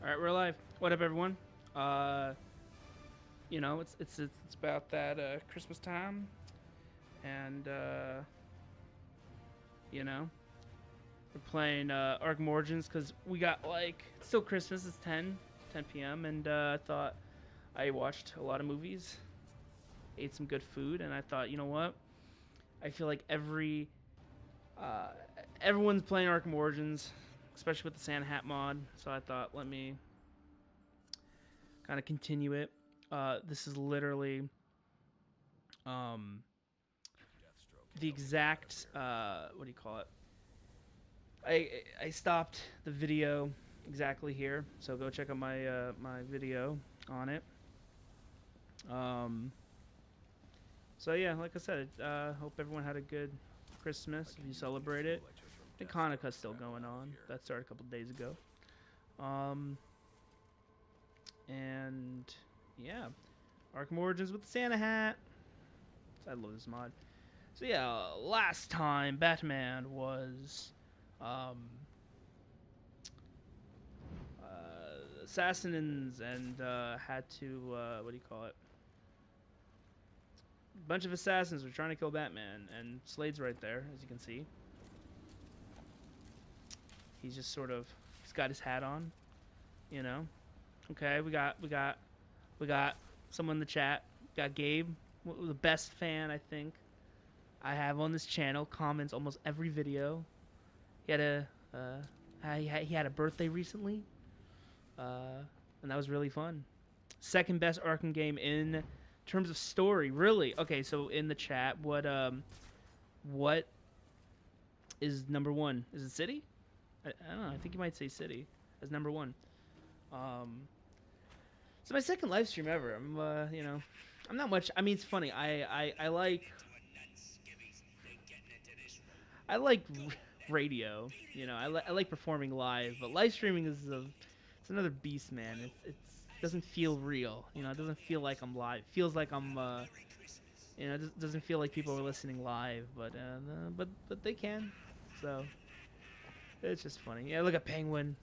All right, we're live. What up, everyone? Uh, it's about that Christmas time, and you know, we're playing Arkham Origins because we got it's still Christmas. It's 10 p.m. and I thought I watched a lot of movies, ate some good food, and I thought, you know what? I feel like uh, everyone's playing Arkham Origins, especially with the Santa Hat mod. So I thought, let me kind of continue it. This is literally um, the exact what do you call it? I stopped the video exactly here, so go check out my video on it. Um, so yeah, like I said, hope everyone had a good Christmas if you celebrate it. I think Hanukkah's still going on. That started a couple days ago. Um, and yeah, Arkham Origins with the Santa hat. I love this mod. So yeah, last time Batman was um, assassins and had to what do you call it? A bunch of assassins were trying to kill Batman, and Slade's right there, as you can see. He's just he's got his hat on, you know. Okay, we got someone in the chat. We got Gabe, the best fan I think I have on this channel. Comments almost every video. He had he had a birthday recently, and that was really fun. Second best Arkham game in terms of story, really. Okay, so in the chat, what is number one? Is it City? I don't know. I think you might say City as number one. Um, it's my second live stream ever. I'm not much. I mean, it's funny. I like radio. I like performing live, but live streaming it's another beast, man. It doesn't feel real. It doesn't feel like I'm live. It feels like I'm it doesn't feel like people are listening live, but they can. So it's just funny. Yeah, look at Penguin.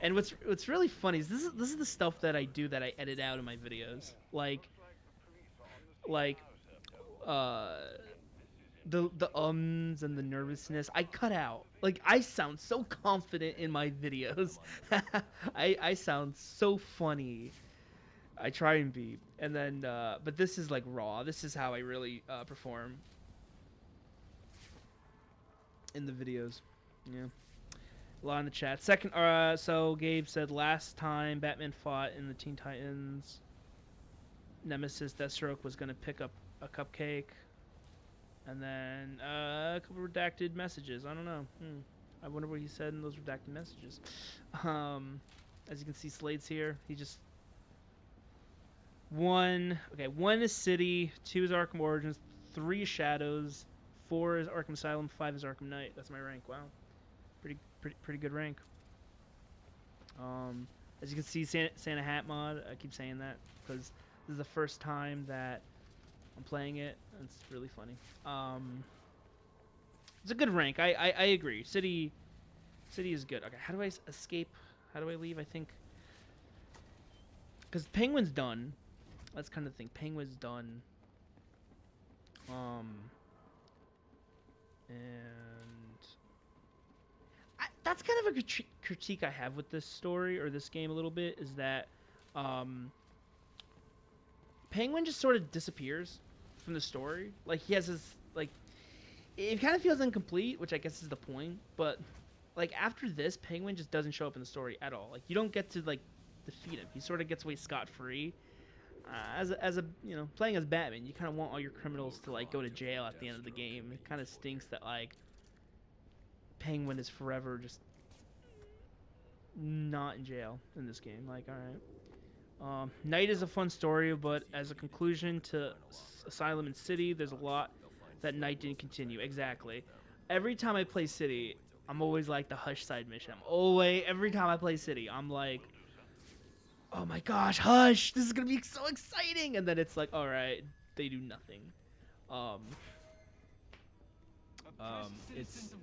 And what's really funny is this is the stuff that I do that I edit out in my videos. Like uh the ums and the nervousness I cut out. Like, I sound so confident in my videos. I sound so funny. I try and be. And then but this is like raw. This is how I really perform in the videos. Yeah. A lot in the chat. Second so Gabe said last time Batman fought in the Teen Titans, Nemesis Deathstroke was going to pick up a cupcake. And then a couple redacted messages. I don't know. I wonder what he said in those redacted messages. As you can see, Slade's here. He just one. Okay, 1 is City, 2 is Arkham Origins, 3 is Shadows, 4 is Arkham Asylum, 5 is Arkham Knight. That's my rank. Wow, pretty good rank. As you can see, Santa Hat mod. I keep saying that because this is the first time that I'm playing it. It's really funny. It's a good rank. I agree. City is good. Okay, how do I escape? How do I leave? I think because Penguin's done. That's kind of the thing. Penguin's done. And that's kind of a critique I have with this story or this game a little bit is that Penguin just sort of disappears from the story. Like, he has his it kind of feels incomplete, which I guess is the point. But like, after this, Penguin just doesn't show up in the story at all. Like, you don't get to defeat him. He sort of gets away scot-free. As a playing as Batman, you kind of want all your criminals to go to jail at the end of the game. It kind of stinks that Penguin is forever just not in jail in this game. Like, all right. Night is a fun story, but as a conclusion to Asylum and City, there's a lot that Night didn't continue. Exactly. Every time I play City, I'm always like the Hush side mission. Every time I play City, I'm like, oh my gosh, Hush, this is gonna be so exciting. And then it's like, all right, they do nothing. It's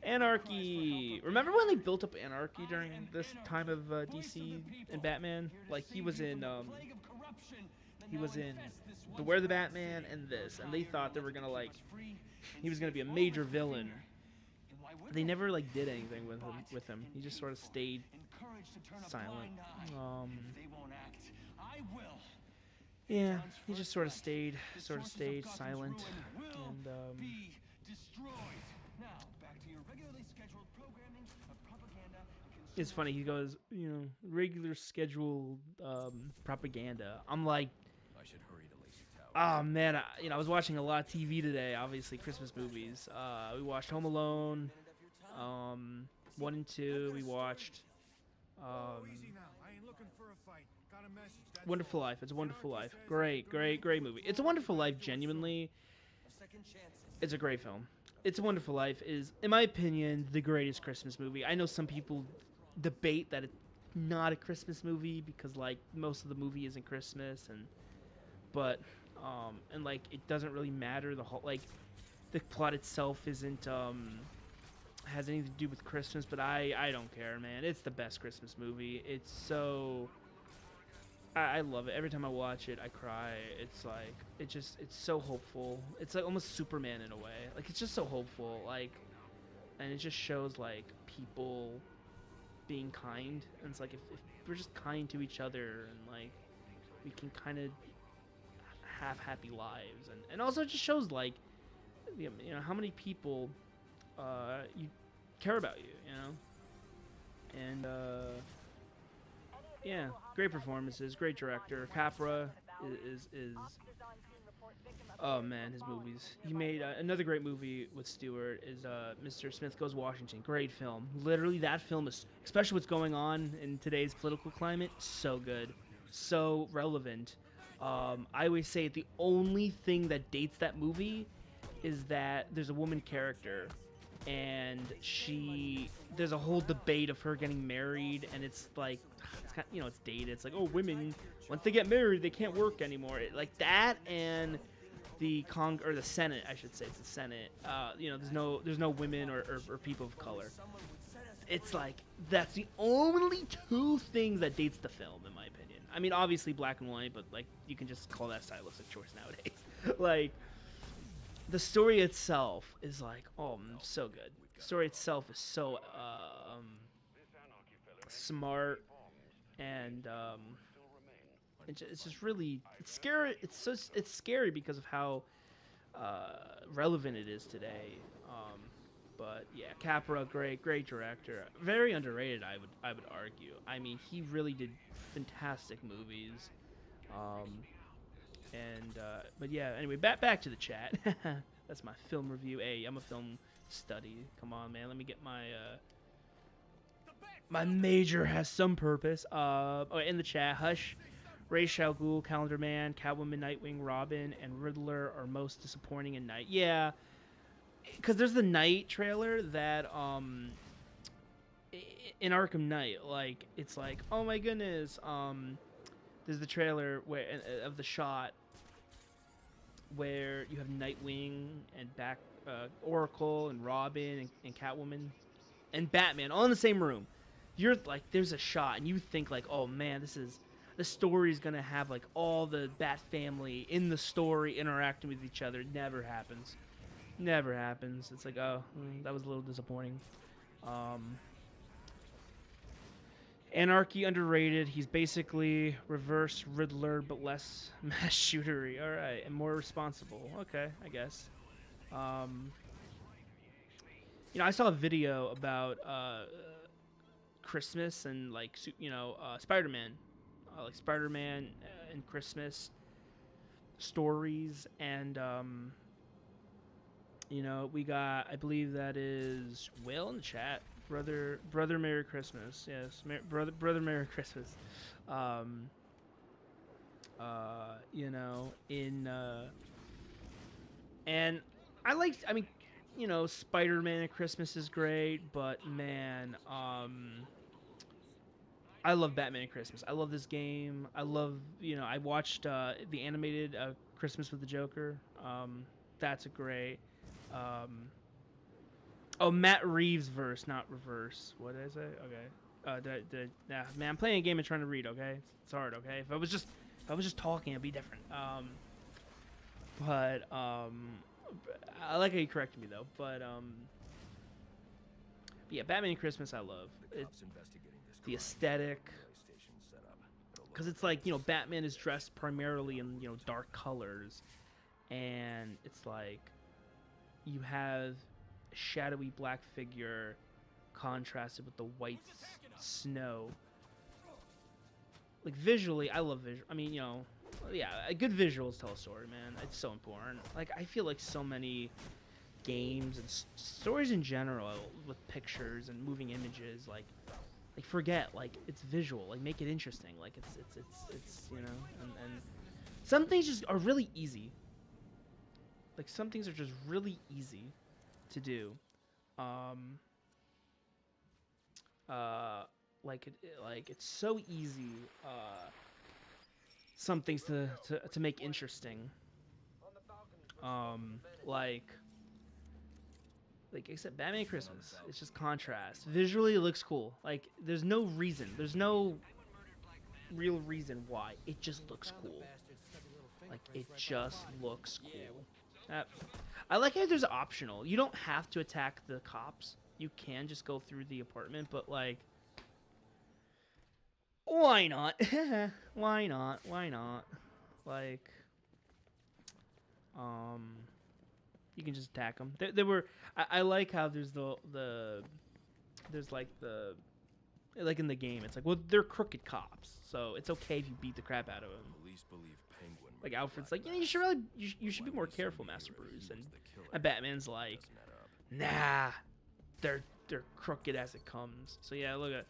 Anarchy. Remember when they built up Anarchy during this time of DC and Batman? Like he was in Beware the Batman and this, and they thought they were gonna like he was gonna be a major villain. They never like did anything with him. He just sort of stayed silent. Yeah, he just sort of stayed silent, and it's funny. He goes, you know, regular scheduled propaganda. I'm like, oh man, I was watching a lot of TV today. Obviously, Christmas movies. We watched Home Alone, 1 and 2. We watched Wonderful Life. It's a Wonderful Life. Great, great, great movie. It's a Wonderful Life. Genuinely, it's a great film. It's a Wonderful Life is, in my opinion, the greatest Christmas movie. I know some people debate that it's not a Christmas movie because like most of the movie isn't Christmas, but and like it doesn't really matter. The whole like the plot itself isn't has anything to do with Christmas, but I don't care, man. It's the best Christmas movie. It's so I love it. Every time I watch it, I cry. It's like it's so hopeful. It's like almost Superman in a way. Like it's just so hopeful. Like, and it just shows like people being kind. And it's like if we're just kind to each other and like we can kind of have happy lives. And also it just shows like you know how many people you care about you. You know, and yeah, great performances, great director. Capra is oh man, his movies. He made another great movie with Stewart is Mr. Smith Goes Washington. Great film. Literally, that film is, especially what's going on in today's political climate, so good, so relevant. I always say the only thing that dates that movie is that there's a woman character and there's a whole debate of her getting married, and it's like it's kind of, it's dated. It's like, oh, women once they get married they can't work anymore. Like that, and the the Senate, I should say, it's the Senate. There's no women or people of color. It's like that's the only two things that dates the film, in my opinion. I mean, obviously black and white, but like you can just call that stylistic choice nowadays. Like the story itself is like, oh, so good. The story itself is so smart, and it's just really it's scary. It's scary because of how relevant it is today. But yeah, Capra, great director, very underrated. I would argue. I mean, he really did fantastic movies. Um, but yeah, anyway, back to the chat. That's my film review. Hey, I'm a film study. Come on, man. Let me get my my major has some purpose. In the chat, Hush, Ra's al Ghul, Calendar Man, Catwoman, Nightwing, Robin, and Riddler are most disappointing in Night. Yeah, because there's the Night trailer that in Arkham Knight, like it's like, oh my goodness, there's the trailer of the shot where you have Nightwing and Oracle and Robin and Catwoman and Batman all in the same room. You're like, there's a shot, and you think like, oh man, the story's gonna have like all the Bat family in the story interacting with each other. It never happens. Never happens. It's like, oh, that was a little disappointing. Anarchy underrated. He's basically reverse Riddler, but less mass shootery. All right, and more responsible. Okay, I guess. I saw a video about Christmas and like Spider-Man, like Spider-Man and Christmas stories, and we got, I believe that is Will in the chat. Brother Merry Christmas. Yes, brother Merry Christmas. And Spider-Man at Christmas is great, but man, I love Batman at Christmas. I love this game. I love, I watched the animated Christmas with the Joker. That's a great. Oh, Matt Reeves verse, not reverse. What did I say? Okay. Nah, man, I'm playing a game and trying to read. Okay, it's hard. Okay, if I was just talking, it'd be different. But I like how you corrected me though. But yeah, Batman Christmas I love. It's the aesthetic, because it's like, you know, Batman is dressed primarily in, you know, dark colors, and it's like you have a shadowy black figure contrasted with the white snow. Like visually, I love visual. I mean, you know, yeah, good visuals tell a story, man. It's so important. Like I feel like so many games and stories in general with pictures and moving images, like forget, like it's visual, like make it interesting, like it's you know, and some things just are really easy. Like some things are just really easy to do. Like it's so easy. Some things to make interesting. Like I said, Batman Christmas. It's just contrast. Visually, it looks cool. Like there's no reason. There's no real reason why. It just looks cool. Like it just looks cool. I like how there's optional. You don't have to attack the cops. You can just go through the apartment, but like, why not? Why not? Why not? Like, you can just attack them. There were. I like how there's there's like like in the game. It's like, well, they're crooked cops, so it's okay if you beat the crap out of them. Like Alfred's like, yeah, you should be more careful, Master Bruce, and Batman's like, nah, they're crooked as it comes. So yeah, look at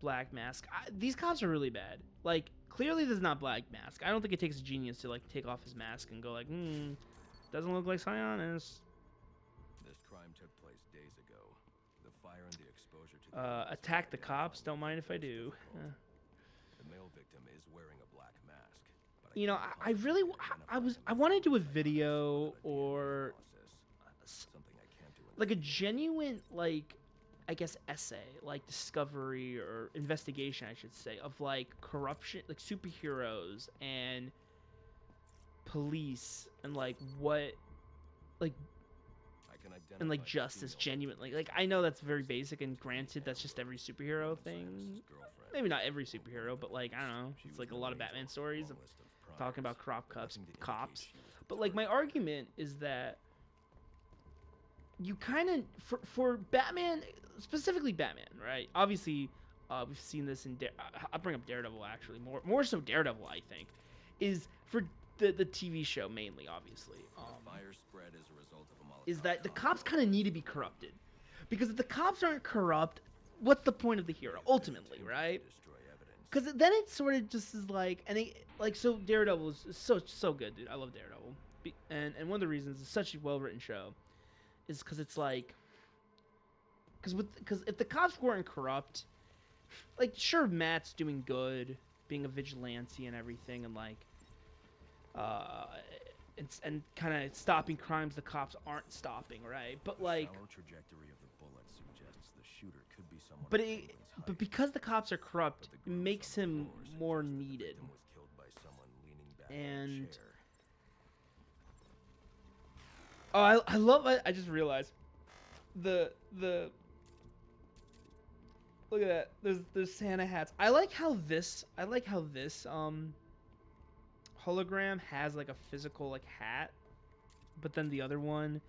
Black Mask. These cops are really bad. Like clearly, this is not Black Mask. I don't think it takes a genius to like take off his mask and go like, doesn't look like Sionis. This crime took place days ago. The fire and the exposure to the attack the cops. Don't mind if I do. The male victim is wearing a black mask. You know, I want to do a video or like a genuine, like, I guess essay, like discovery or investigation, I should say, of like corruption, like superheroes and police and like what, like, and like justice genuinely. Like I know that's very basic, and granted that's just every superhero thing. Maybe not every superhero, but like I don't know. It's like a lot of Batman stories of talking about corrupt cops. But like my argument is that you kind of for Batman, specifically Batman, right? Obviously, we've seen this in I'll bring up Daredevil actually, more so Daredevil, I think, is for the TV show mainly, obviously. Is that the cops kind of need to be corrupted, because if the cops aren't corrupt, what's the point of the hero ultimately, right? Because then it sort of just is like, and so Daredevil is so good, dude. I love Daredevil, and one of the reasons it's such a well written show is because it's like, because if the cops weren't corrupt, like sure Matt's doing good, being a vigilante and everything, and like, and kind of stopping crimes the cops aren't stopping, right? But like, but because the cops are corrupt, it makes him more needed. And oh, I love it. I just realized the look at that. There's Santa hats. I like how this hologram has like a physical like hat, but then the other one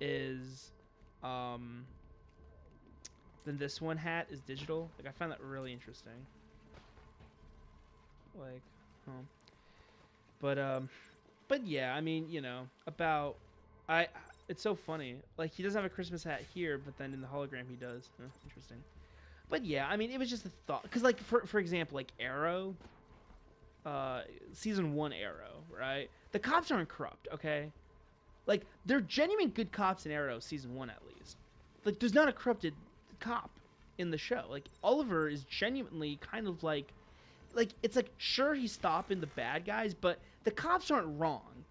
is then this one hat is digital. Like I find that really interesting. Like, but yeah, I mean, you know, about it's so funny. Like he doesn't have a Christmas hat here, but then in the hologram he does. Interesting. But yeah, I mean, it was just a thought, because like for example, like Arrow, season 1 Arrow, right? The cops aren't corrupt, okay? Like they're genuine good cops in Arrow season 1 at least. Like there's not a corrupted cop in the show. Like Oliver is genuinely kind of like it's like sure he's stopping the bad guys, but the cops aren't wrong.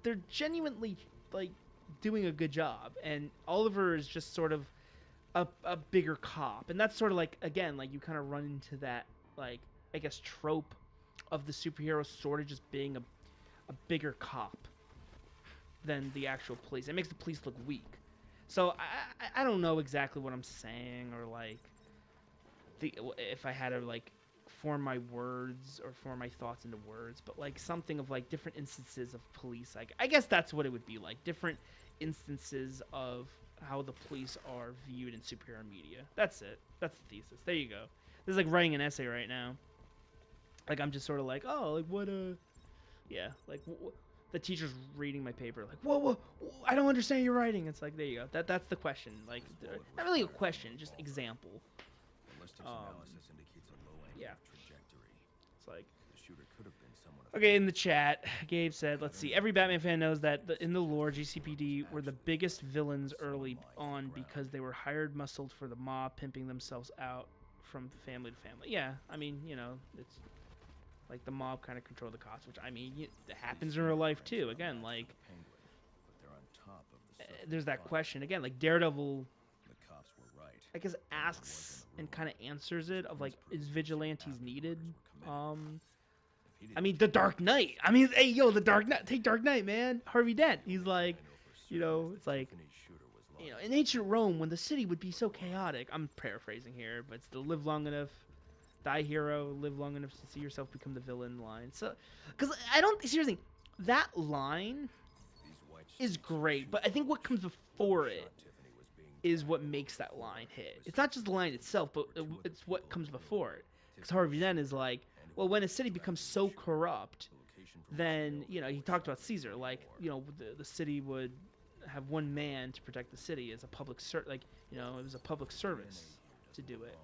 They're genuinely like doing a good job, and Oliver is just sort of a bigger cop, and that's sort of like, again, like you kind of run into that, like, I guess, trope of the superhero sort of just being a bigger cop than the actual police. It makes the police look weak. So I don't know exactly what I'm saying, or like if I had to like form my words or form my thoughts into words, but like something of like different instances of police. Like, I guess that's what it would be like, different instances of how the police are viewed in superhero media. That's it. That's the thesis. There you go. This is like writing an essay right now. Like, I'm just sort of like, oh, like what yeah, like the teacher's reading my paper, like, whoa, I don't understand your writing. It's like, there you go. That's the question. Like, not really a question, just example. Yeah. It's like, okay, in the chat, Gabe said, let's see, every Batman fan knows that in the lore, GCPD were the biggest villains early on because they were hired muscled for the mob, pimping themselves out from family to family. Yeah, I mean, you know, it's like the mob kind of control the cops, which, I mean, it happens in real life too. Again, like, there's that question again, like Daredevil, I guess, asks and kind of answers it of like, is vigilantes needed? I mean, the Dark Knight. I mean, hey, yo, the Dark Knight. Take Dark Knight, man. Harvey Dent. He's like, you know, it's like, you know, in ancient Rome, when the city would be so chaotic. I'm paraphrasing here, but it's the live long enough, die hero, live long enough to see yourself become the villain line. So, because I don't, seriously, that line is great, but I think what comes before it is what makes that line hit. It's not just the line itself, but it's what comes before it. Because Harvey Dent is like, well, when a city becomes so corrupt, then, you know, he talked about Caesar, like, you know, the city would have one man to protect the city as a public like, you know, it was a public service to do it.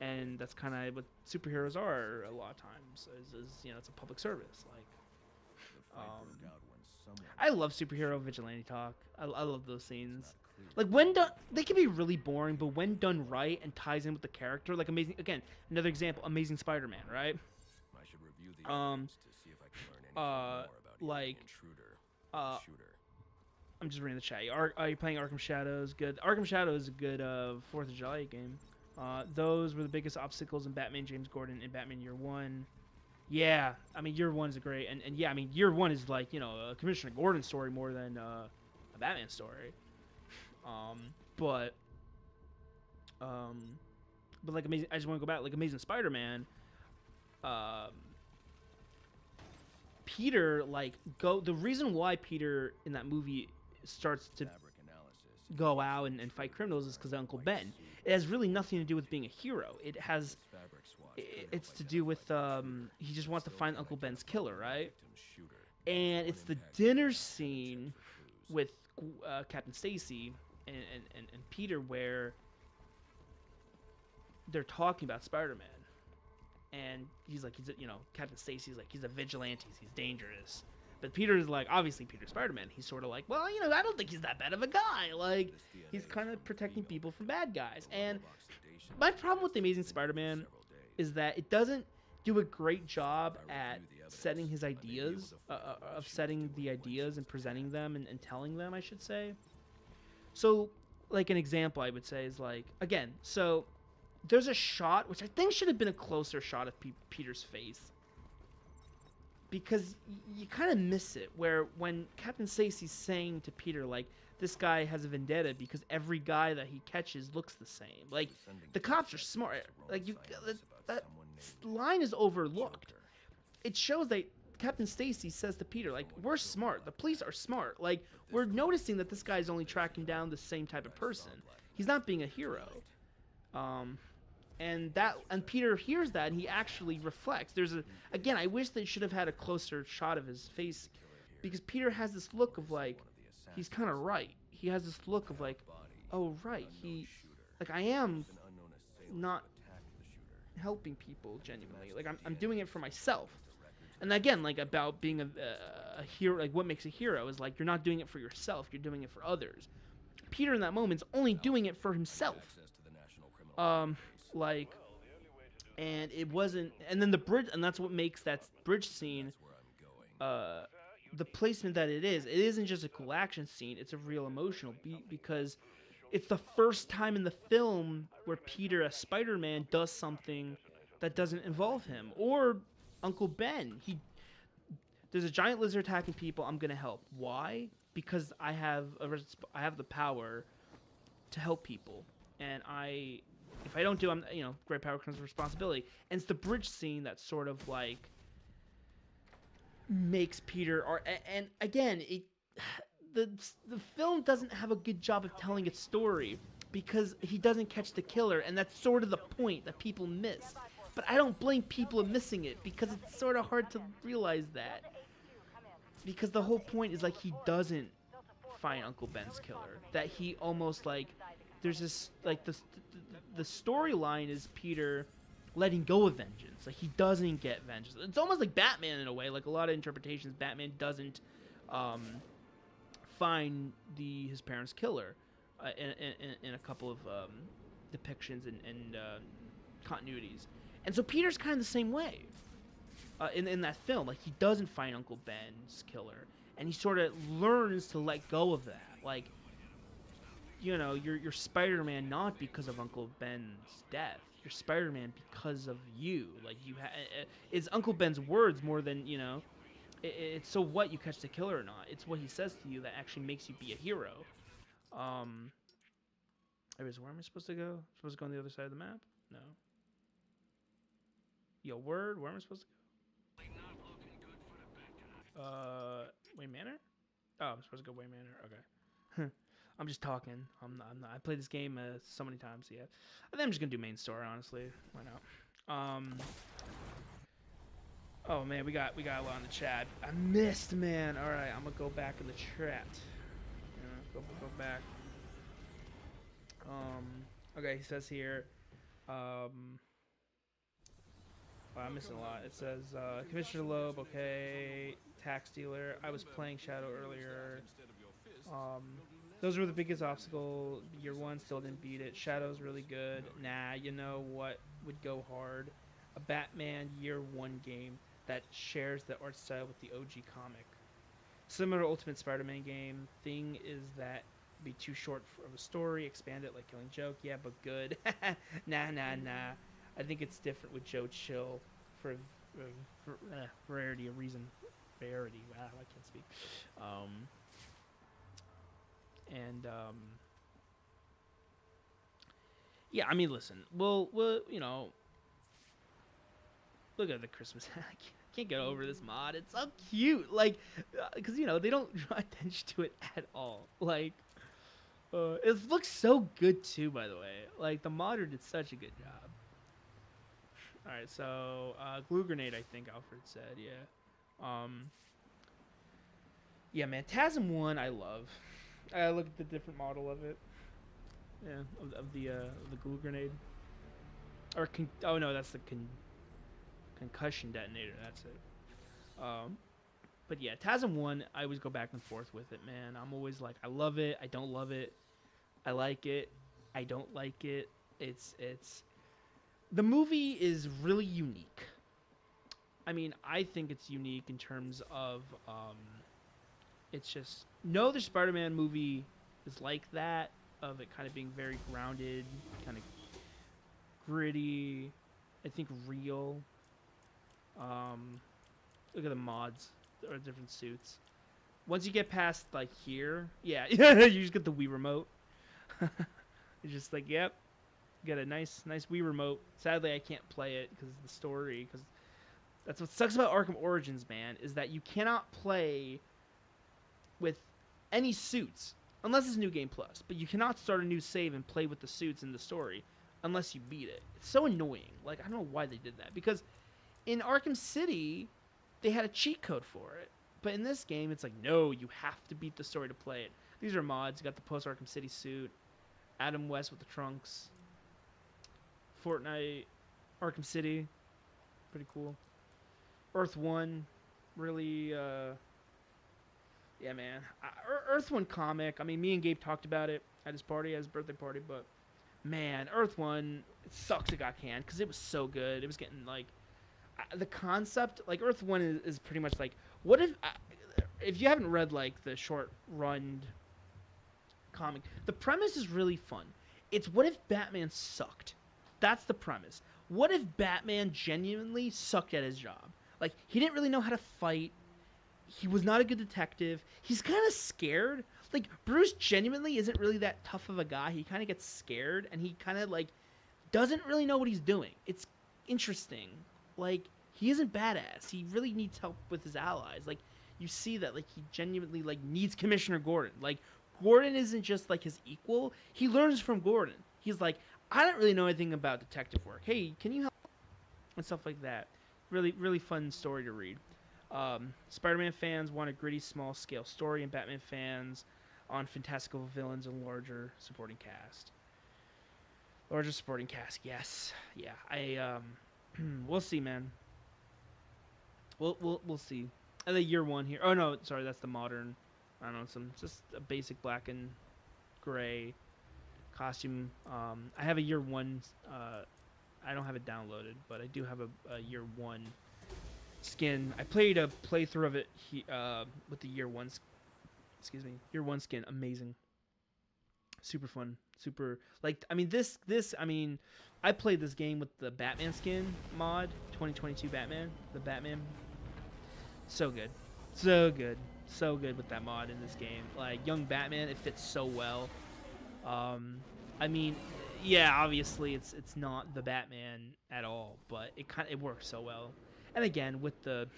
And that's kind of what superheroes are a lot of times, is, you know, it's a public service. Like, I love superhero vigilante talk. I love those scenes. Like, when done, they can be really boring, but when done right and ties in with the character, like Amazing, again, another example, Amazing Spider-Man, right? Like, I'm just reading the chat. Are you playing Arkham Shadows? Good. Arkham Shadows is a good 4th of July game. Those were the biggest obstacles in Batman James Gordon in Batman Year One. Yeah, I mean, Year One is great, and yeah, I mean, Year One is like, you know, a Commissioner Gordon story more than a Batman story. But like Amazing, I just want to go back, like Amazing Spider-Man. Peter, like, the reason why Peter in that movie starts to go out and fight criminals is because of Uncle Ben. It has really nothing to do with being a hero. It's to do with he just wants to find Uncle Ben's killer, right? And it's the dinner scene with Captain Stacy and Peter where they're talking about Spider-Man. And he's like, you know, Captain Stacy's like, he's a vigilante, he's dangerous. But Peter's like, obviously Peter's Spider-Man. He's sort of like, well, you know, I don't think he's that bad of a guy. Like, he's kind of protecting people from bad guys. And my problem with the Amazing Spider-Man is that it doesn't do a great job at setting his ideas, of setting the ideas and presenting them and telling them, I should say. So, like, an example I would say is like, again, so there's a shot, which I think should have been a closer shot of Peter's face. Because you kind of miss it, where when Captain Stacy's saying to Peter, like, this guy has a vendetta because every guy that he catches looks the same. Like, the cops are smart. Like, that line is overlooked. It shows that Captain Stacy says to Peter, like, we're smart. The police are smart. Like, we're noticing that this guy's only tracking down the same type of person. He's not being a hero. And Peter hears that, and he actually reflects. Again, I wish they should have had a closer shot of his face, because Peter has this look of like, he's kind of right. He has this look of like, oh right, like, I am not helping people genuinely. Like, I'm doing it for myself. And again, like, about being a hero, like, what makes a hero is like, you're not doing it for yourself, you're doing it for others. Peter in that moment is only doing it for himself. Like, and it wasn't, and then the bridge, and that's what makes that bridge scene, the placement that it isn't just a cool action scene, it's a real emotional beat, because it's the first time in the film where Peter, as Spider-Man, does something that doesn't involve him. Or Uncle Ben. There's a giant lizard attacking people. I'm gonna help. Why? Because I have the power to help people, and if I don't do, great power comes with responsibility. And it's the bridge scene that sort of like makes Peter, and again, the the film doesn't have a good job of telling its story because he doesn't catch the killer, and that's sort of the point that people miss. But I don't blame people for missing it because it's sort of hard to realize that. Because the whole point is like he doesn't find Uncle Ben's killer. That he almost like there's this like the storyline is Peter letting go of vengeance. Like he doesn't get vengeance. It's almost like Batman in a way. Like a lot of interpretations, Batman doesn't find his parents' killer in a couple of depictions and continuities. And so Peter's kind of the same way in that film. Like he doesn't find Uncle Ben's killer, and he sort of learns to let go of that. Like, you're Spider-Man not because of Uncle Ben's death. You're Spider-Man because of you. Like it's Uncle Ben's words more than it's so what you catch the killer or not. It's what he says to you that actually makes you be a hero. Anyways, where am I supposed to go? Supposed to go on the other side of the map? No. Yo, word. Where am I supposed to go? Wayne Manor? Oh, I'm supposed to go Wayne Manor. Okay. I'm just talking. I'm not. I played this game so many times. Yeah. I think I'm just gonna do main story. Honestly, why not? Oh man, we got a lot in the chat. I missed, man. All right, I'm gonna go back in the chat. Go back. Okay, he says here. I'm missing a lot. It says Commissioner Loeb. Okay, tax dealer. I was playing Shadow earlier. Those were the biggest obstacle. Year 1 still didn't beat it. Shadow's really good. Nah, you know what would go hard? A Batman Year 1 game that shares the art style with the OG comic. Similar to Ultimate Spider-Man game. Thing is that be too short of a story. Expand it like Killing Joke. Yeah, but good. Nah. I think it's different with Joe Chill for rarity of reason. Rarity. Wow, I can't speak. Yeah, I mean, listen, we'll look at the Christmas. I can't get over this mod. It's so cute, like, because they don't draw attention to it at all. Like, it looks so good too. By the way, like the modder did such a good job. All right, so glue grenade. I think Alfred said, yeah. Yeah, man, TASM 1 I love. I look at the different model of it. Yeah, of the glue grenade. Or oh no, that's the concussion detonator. That's it. But yeah, TASM 1, I always go back and forth with it, man. I'm always like, I love it. I don't love it. I like it. I don't like it. It's the movie is really unique. I mean, I think it's unique in terms of it's just no other Spider-Man movie is like that, of it kind of being very grounded, kind of gritty, I think real. Look at the mods or different suits. Once you get past like here, yeah, you just get the Wii remote. It's just like, yep, get a nice Wii remote. Sadly, I can't play it because of the story. Because that's what sucks about Arkham Origins, man, is that you cannot play with any suits unless it's New Game Plus. But you cannot start a new save and play with the suits in the story unless you beat it. It's so annoying. Like, I don't know why they did that. Because in Arkham City, they had a cheat code for it. But in this game, it's like, no, you have to beat the story to play it. These are mods. You got the post Arkham City suit, Adam West with the trunks, Fortnite, Arkham City, pretty cool. Earth 1, really, yeah, man. Earth 1 comic, I mean, me and Gabe talked about it at his birthday party, but, man, Earth 1, it sucks it got canned, because it was so good. It was getting, like, the concept, like, Earth 1 is pretty much, like, what if you haven't read, like, the short run comic. The premise is really fun. It's what if Batman sucked? That's the premise. What if Batman genuinely sucked at his job? Like, he didn't really know how to fight. He was not a good detective. He's kind of scared. Like, Bruce genuinely isn't really that tough of a guy. He kind of gets scared, and he kind of, like, doesn't really know what he's doing. It's interesting. Like, he isn't badass. He really needs help with his allies. Like, you see that, like, he genuinely, like, needs Commissioner Gordon. Like, Gordon isn't just, like, his equal. He learns from Gordon. He's like, I don't really know anything about detective work. Hey, can you help? And stuff like that. Really, really fun story to read. Spider-Man fans want a gritty, small-scale story, and Batman fans on fantastical villains and larger supporting cast. Larger supporting cast, yes, yeah. We'll see, man. We'll see. And the year one here. Oh no, sorry, that's the modern. I don't know, just a basic black and gray costume. I have a year one. I don't have it downloaded, but I do have a year one skin. I played a playthrough of it with the year one. Year one skin, amazing, super fun, super like. I mean, I played this game with the Batman skin mod, 2022 Batman, the Batman. So good, so good, so good with that mod in this game. Like young Batman, it fits so well. I mean, yeah, obviously it's not the Batman at all, but it works so well. And again, with the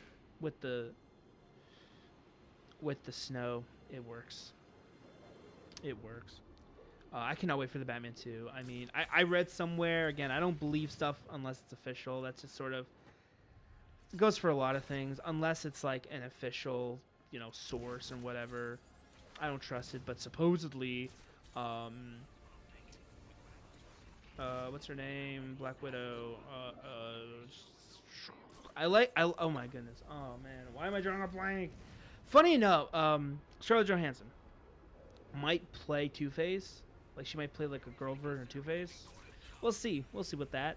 snow, it works. It works. I cannot wait for the Batman 2. I mean, I read somewhere, again, I don't believe stuff unless it's official. That's just sort of, it goes for a lot of things. Unless it's like an official, source and whatever, I don't trust it. But supposedly, what's her name? Black Widow. Oh my goodness. Oh man, why am I drawing a blank? Funny enough, Scarlett Johansson might play Two-Face. Like she might play like a girl version of Two-Face. We'll see. We'll see with that.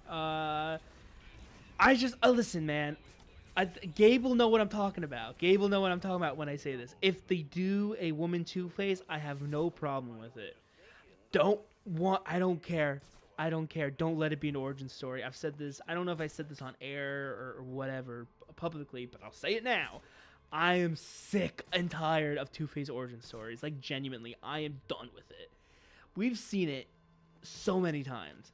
Listen, man. Gabe will know what I'm talking about. Gabe will know what I'm talking about when I say this. If they do a woman Two-Face, I have no problem with it. I don't care. I don't care. Don't let it be an origin story. I've said this. I don't know if I said this on air or whatever publicly, but I'll say it now. I am sick and tired of Two-Face origin stories. Like, genuinely, I am done with it. We've seen it so many times.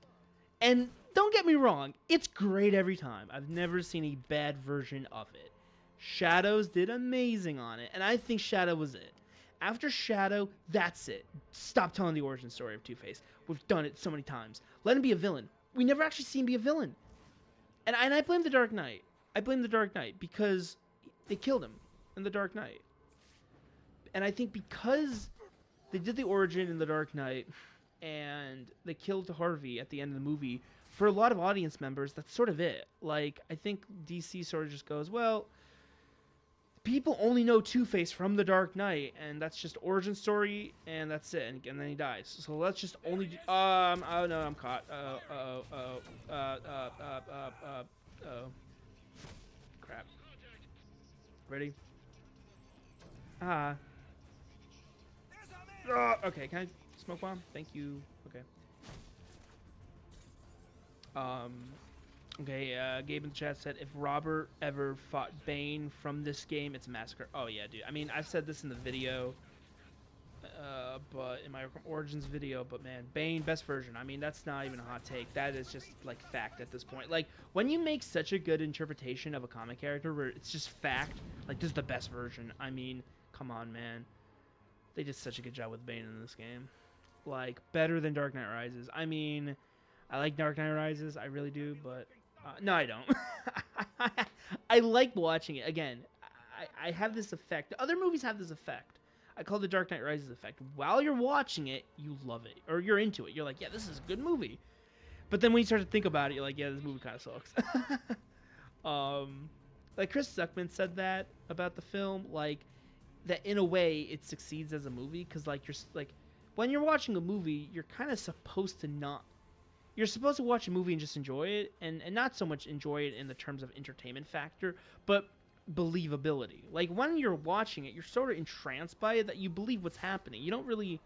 And don't get me wrong, it's great every time. I've never seen a bad version of it. Shadows did amazing on it, and I think Shadow was it. After Shadow, that's it. Stop telling the origin story of Two-Face. We've done it so many times. Let him be a villain. We never actually see him be a villain. And I blame The Dark Knight. I blame The Dark Knight because they killed him in The Dark Knight. And I think because they did the origin in The Dark Knight and they killed Harvey at the end of the movie, for a lot of audience members, that's sort of it. Like, I think DC sort of just goes, well, people only know Two-Face from The Dark Knight, and that's just origin story, and that's it, and then he dies. So let's just only do, oh no, I'm caught. Crap. Ready? Okay, can I smoke bomb? Thank you. Okay. Okay, Gabe in the chat said, if Robert ever fought Bane from this game, it's a massacre. Oh, yeah, dude. I mean, I've said this in the video, but in my Origins video, but man, Bane, best version. I mean, that's not even a hot take. That is just, like, fact at this point. Like, when you make such a good interpretation of a comic character where it's just fact, like, this is the best version. I mean, come on, man. They did such a good job with Bane in this game. Like, better than Dark Knight Rises. I mean, I like Dark Knight Rises, I really do, but no, I don't. I like watching it. Again, I have this effect. Other movies have this effect. I call it the Dark Knight Rises effect. While you're watching it, you love it. Or you're into it. You're like, yeah, this is a good movie. But then when you start to think about it, you're like, yeah, this movie kind of sucks. Like Chris Zuckman said that about the film. Like, that in a way, it succeeds as a movie. Because, like, when you're watching a movie, you're kind of supposed to not... You're supposed to watch a movie and just enjoy it, and not so much enjoy it in the terms of entertainment factor, but believability. Like, when you're watching it, you're sort of entranced by it that you believe what's happening. You don't really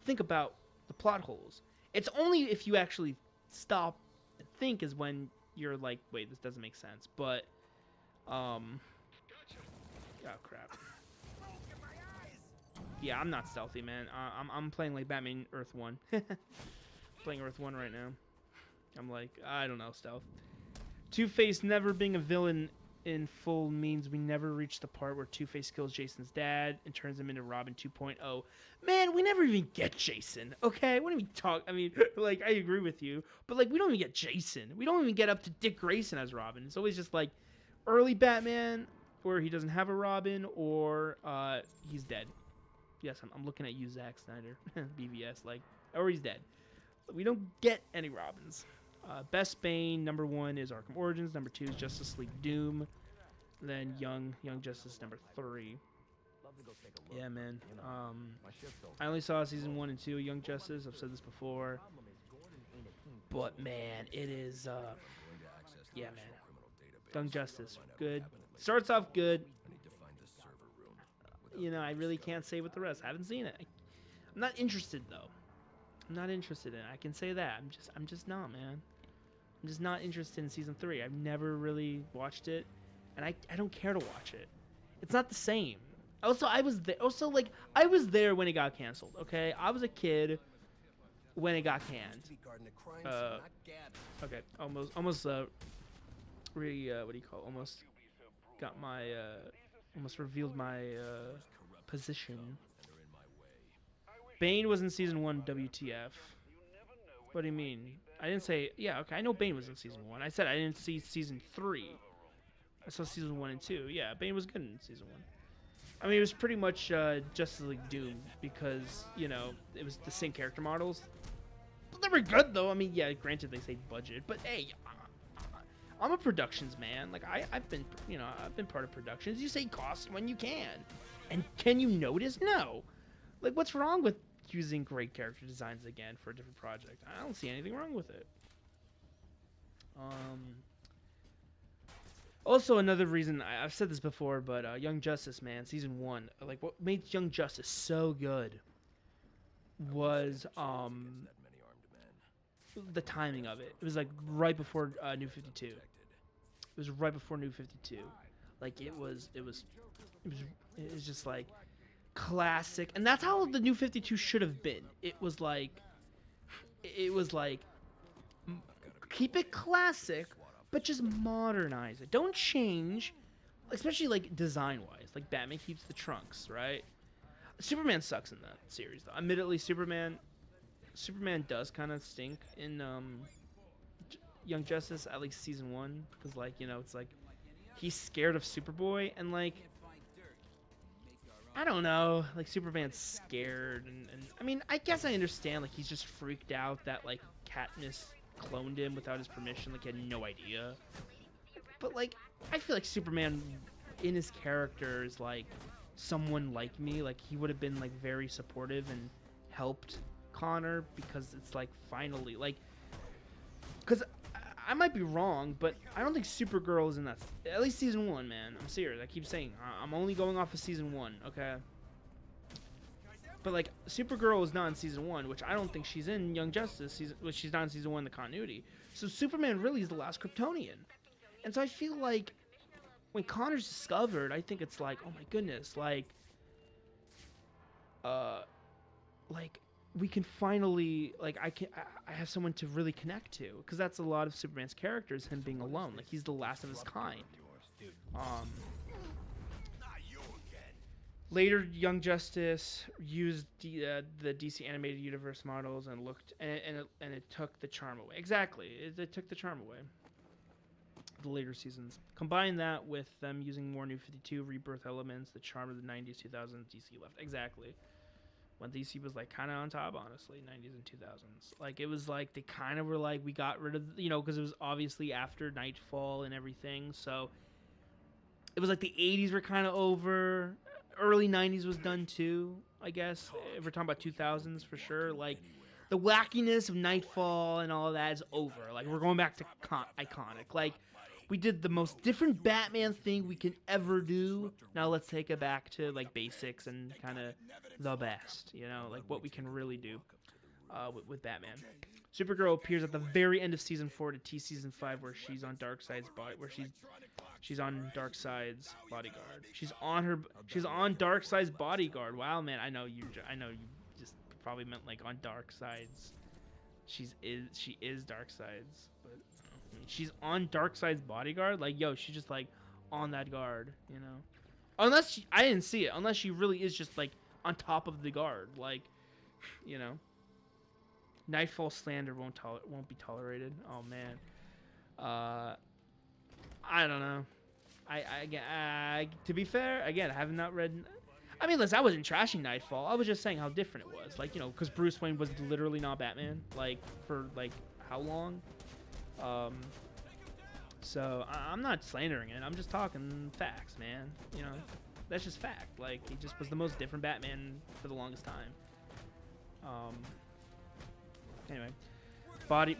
think about the plot holes. It's only if you actually stop and think is when you're like, wait, this doesn't make sense. But, oh crap. Yeah, I'm not stealthy, man. I'm playing like Batman Earth 1. Playing Earth 1 right now. I'm like, I don't know, stealth. Two-Face never being a villain in full means we never reach the part where Two-Face kills Jason's dad and turns him into Robin 2.0. Man, we never even get Jason, okay? We don't even talk. I mean, like, I agree with you, but, like, we don't even get Jason. We don't even get up to Dick Grayson as Robin. It's always just, like, early Batman, where he doesn't have a Robin, or he's dead. Yes, I'm looking at you, Zack Snyder, BVS, like, or he's dead. We don't get any Robins. Best Bane, number 1 is Arkham Origins, number 2 is Justice League Doom, then Young Justice, number 3. Yeah, man. I only saw season 1 and 2 of Young Justice. I've said this before, but man, it is. Yeah, man. Young Justice, good. Starts off good. You know, I really can't say with the rest. I haven't seen it. I'm not interested though. I'm not interested in it. I can say that. I'm just not, man. I'm just not interested in season 3. I've never really watched it, and I don't care to watch it. It's not the same. Also, I was there. Also, like, I was there when it got canceled. Okay, I was a kid when it got canned. Okay, almost. What do you call? Almost got my. Almost revealed my position. Bane was in season 1. WTF? What do you mean? I didn't say. Yeah, okay. I know Bane was in season 1. I said I didn't see season 3. I saw season 1 and 2. Yeah, Bane was good in season 1. I mean, it was pretty much Justice League Doom because, you know, it was the same character models. But they were good, though. I mean, yeah, granted, they say budget. But, hey, I'm a productions man. Like, I've been, you know, I've been part of productions. You say cost when you can. And can you notice? No. Like, what's wrong with using great character designs again for a different project? I don't see anything wrong with it. Also, another reason, I've said this before, but Young Justice, man, season 1, like, what made Young Justice so good was the timing of it. It was like right before New 52. It was right before New 52. Like, it was just like classic, and that's how the New 52 should have been. It was like keep it classic, but just modernize it. Don't change, especially like design wise. Like, Batman keeps the trunks, right? Superman sucks in that series, though. Admittedly, Superman does kind of stink in Young Justice, at least season 1, because, like, you know, it's like he's scared of Superboy, and, like, I don't know, like, Superman's scared, and I mean, I guess I understand, like, he's just freaked out that, like, Katniss cloned him without his permission, like, he had no idea. But, like, I feel like Superman in his character is like someone like me. Like, he would have been, like, very supportive and helped Connor, because it's like finally, like, because I might be wrong, but I don't think Supergirl is in that, at least season 1, man. I'm serious. I keep saying I'm only going off of season 1, okay? But, like, Supergirl is not in season 1, which I don't think she's in Young Justice, which she's not in season 1 in the continuity. So Superman really is the last Kryptonian. And so I feel like when Connor's discovered, I think it's like, oh my goodness, like we can finally, like, I have someone to really connect to, because that's a lot of Superman's characters, him being alone. Like, he's the last of his kind. Later, Young Justice used the DC animated universe models and looked, and it took the charm away. Exactly, it took the charm away. The later seasons. Combine that with them using more New 52 rebirth elements, the charm of the 90s, 2000s, DC left. Exactly. When DC was, like, kind of on top, honestly, 90s and 2000s. Like, it was like they kind of were like, we got rid of, you know, because it was obviously after Nightfall and everything. So it was like the 80s were kind of over. Early 90s was done too, I guess. If we're talking about 2000s for sure. Like, the wackiness of Nightfall and all of that is over. Like, we're going back to iconic. Like, We did the most different Batman thing we can ever do. Now let's take it back to like basics and kind of the best, you know, like what we can really do with Batman. Supergirl appears at the very end of season 4 to tease season 5, where she's on Darkseid's body, where she's on Darkseid's bodyguard. She's on Darkseid's bodyguard. Wow, man, I know you just probably meant like on Darkseid's. She is Darkseid's, but she's on Darkseid's bodyguard. Like, yo, she's just like on that guard, you know. Unless I didn't see it. Unless she really is just like on top of the guard, like, you know. Nightfall slander won't be tolerated. Oh man. I don't know. To be fair, again, I have not read. I mean, listen, I wasn't trashing Nightfall. I was just saying how different it was. Like, you know, because Bruce Wayne was literally not Batman. Like, for like how long? So I'm not slandering it. I'm just talking facts, man. You know, that's just fact. Like, he just was the most different Batman for the longest time. Anyway, body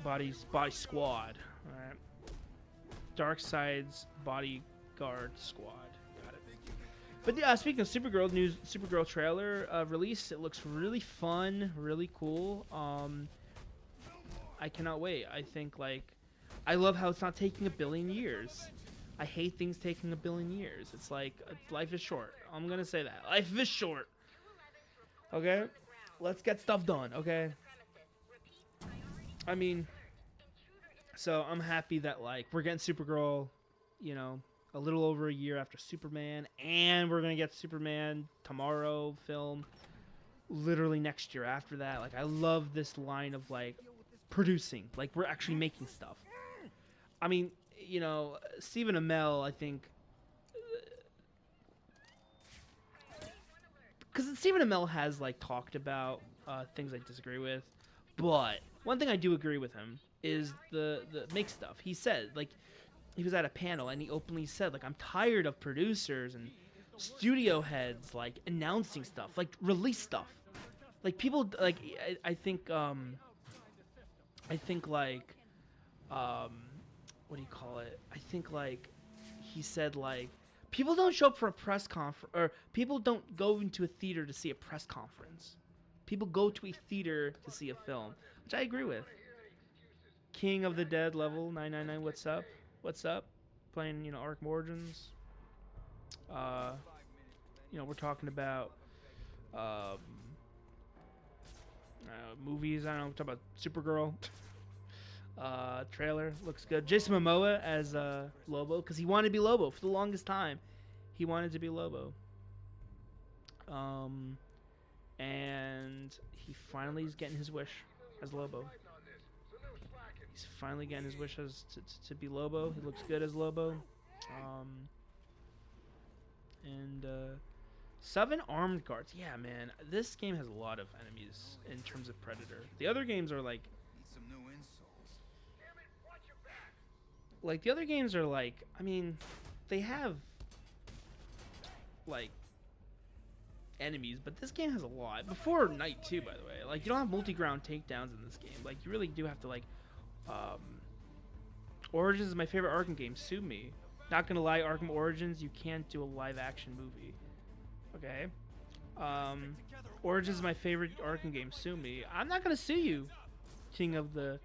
squad. All right. Darkseid's bodyguard squad. Got it. But yeah, speaking of Supergirl, new Supergirl trailer release. It looks really fun, really cool. I cannot wait. I think like, I love how it's not taking a billion years. I hate things taking a billion years. It's like life is short. I'm gonna say that life is short. Okay, let's get stuff done. Okay. I mean, so I'm happy that like we're getting Supergirl, you know, a little over a year after Superman, and we're gonna get Superman tomorrow film, literally next year after that. Like, I love this line of like producing, like we're actually making stuff. I mean, you know, Stephen Amell, I think, because Stephen Amell has like talked about things I disagree with, but one thing I do agree with him is the make stuff. He said, like, he was at a panel and he openly said, like, I'm tired of producers and studio heads like announcing stuff, like release stuff. Like, people like I think like what do you call it? I think like he said like people don't show up for a press conference, or people don't go into a theater to see a press conference. People go to a theater to see a film, which I agree with. King of the Dead level 999. What's up? What's up? Playing, you know, Arkham Origins. You know, we're talking about movies. I don't know. We're talking about Supergirl. Trailer looks good. Jason Momoa as Lobo, because he wanted to be Lobo for the longest time. He wanted to be Lobo. And he finally is getting his wish as Lobo. He's finally getting his wish as to be Lobo. He looks good as Lobo. And 7 armed guards. Yeah, man. This game has a lot of enemies in terms of Predator. The other games are like... Like, the other games are like... I mean, they have... like... enemies, but this game has a lot. Before Night 2, by the way. Like, you don't have multi-ground takedowns in this game. Like, you really do have to, like... Origins is my favorite Arkham game. Sue me. Not gonna lie, Arkham Origins, you can't do a live-action movie. Okay? Origins is my favorite Arkham game. Sue me. I'm not gonna sue you. King of the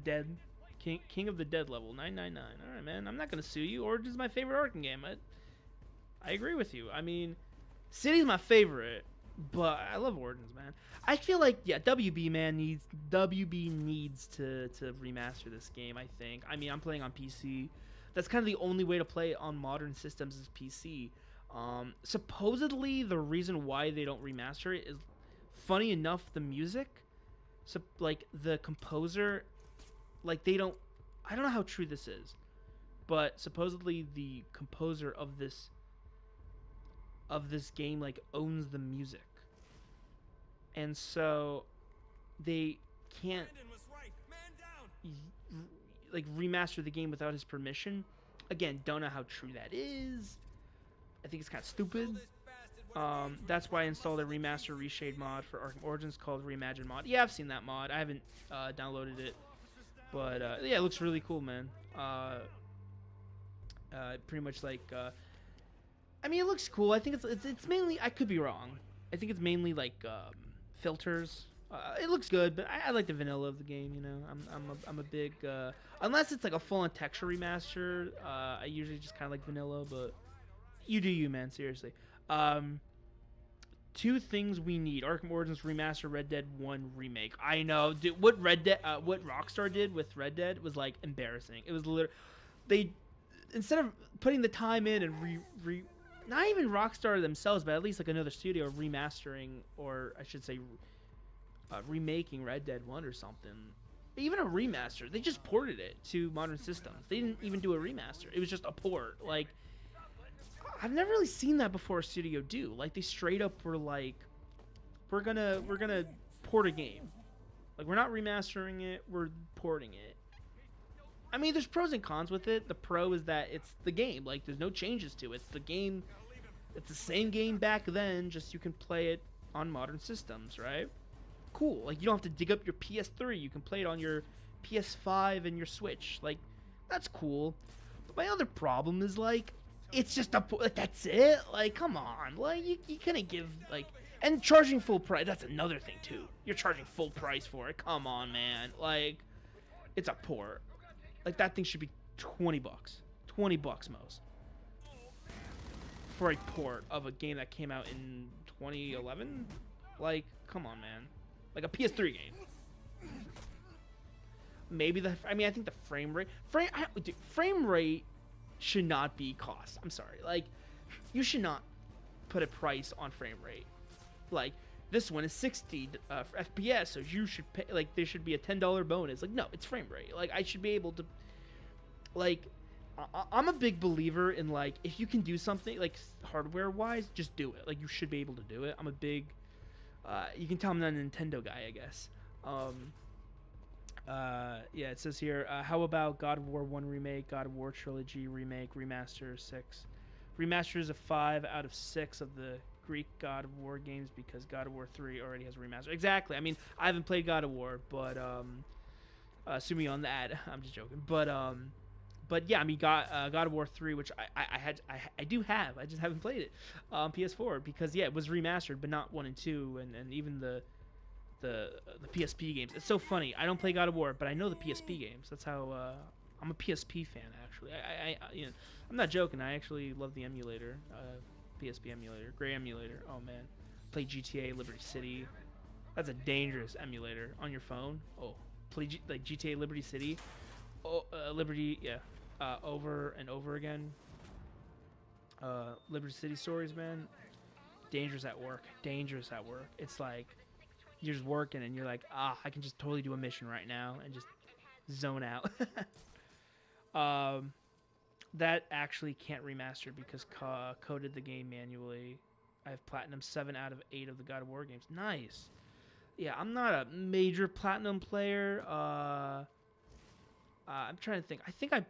Dead. King of the Dead level 999. Alright, man. I'm not gonna sue you. Origins is my favorite Arkham game. I agree with you. I mean, City's my favorite, but I love Origins, man. I feel like, yeah, WB needs to remaster this game, I think. I mean, I'm playing on PC. That's kind of the only way to play it on modern systems is PC. Supposedly, the reason why they don't remaster it is, funny enough, the music. So, like, the composer, like, they don't... I don't know how true this is, but supposedly the composer of this game, like, owns the music. And so they can't like remaster the game without his permission. Again, don't know how true that is. I think it's kind of stupid. That's why I installed a remaster reshade mod for Arkham Origins called Reimagine mod. Yeah, I've seen that mod. I haven't downloaded it, but yeah, it looks really cool, man. Pretty much like. I mean, it looks cool. I think it's mainly. I could be wrong. I think it's mainly like filters. It looks good, but I like the vanilla of the game. You know, I'm a big. Unless it's like a full-on texture remaster, I usually just kind of like vanilla. But you do you, man. Seriously. Two things we need: Arkham Origins remaster, Red Dead 1 remake. I know, dude, what Rockstar did with Red Dead was like embarrassing. It was literally they instead of putting the time in and not even Rockstar themselves, but at least like another studio remastering, or I should say remaking Red Dead 1 or something. Even a remaster, they just ported it to modern systems. They didn't even do a remaster. It was just a port. Like, I've never really seen that before a studio do. Like, they straight up were like, we're gonna port a game. Like, we're not remastering it, we're porting it. I mean, there's pros and cons with it. The pro is that it's the game. Like, there's no changes to it. It's the game. It's the same game back then, just you can play it on modern systems, right? Cool. Like, you don't have to dig up your PS3. You can play it on your PS5 and your Switch. Like, that's cool. But my other problem is, like, it's just that's it? Like, come on. Like, you couldn't give, like... And charging full price, that's another thing, too. You're charging full price for it. Come on, man. Like, it's a port. Like, that thing should be 20 bucks. 20 bucks most. For a port of a game that came out in 2011? Like, come on, man. Like a PS3 game. Maybe I think the frame rate... Frame rate should not be cost. I'm sorry. Like, you should not put a price on frame rate. Like, this one is 60 FPS, so you should pay, like, there should be a $10 bonus. Like, no, it's frame rate. Like, I should be able to, like, I'm a big believer in, like, if you can do something, like, hardware-wise, just do it. Like, you should be able to do it. I'm a big, you can tell I'm not a Nintendo guy, I guess. Yeah, it says here, how about God of War 1 remake, God of War trilogy remake, remaster 6. Remaster is a 5 out of 6 of the Greek God of War games because God of War 3 already has a remaster. Exactly. I mean, I haven't played God of War, but sue me on that. I'm just joking. But yeah, I mean, God of War 3, which I do have. I just haven't played it on PS4 because yeah, it was remastered, but not 1 and 2, and even the PSP games. It's so funny. I don't play God of War, but I know the PSP games. That's how I'm a PSP fan actually. You know, I'm not joking. I actually love the emulator. PSP emulator, Gray emulator. Oh man, play GTA Liberty City. That's a dangerous emulator on your phone. Oh, play like GTA Liberty City. Oh, Liberty, yeah, over and over again. Liberty City stories, man. Dangerous at work. Dangerous at work. It's like you're just working and you're like, I can just totally do a mission right now and just zone out. That actually can't remaster because coded the game manually. I have platinum 7 out of 8 of the God of War games. Nice. Yeah, I'm not a major platinum player. I'm trying to think. I think I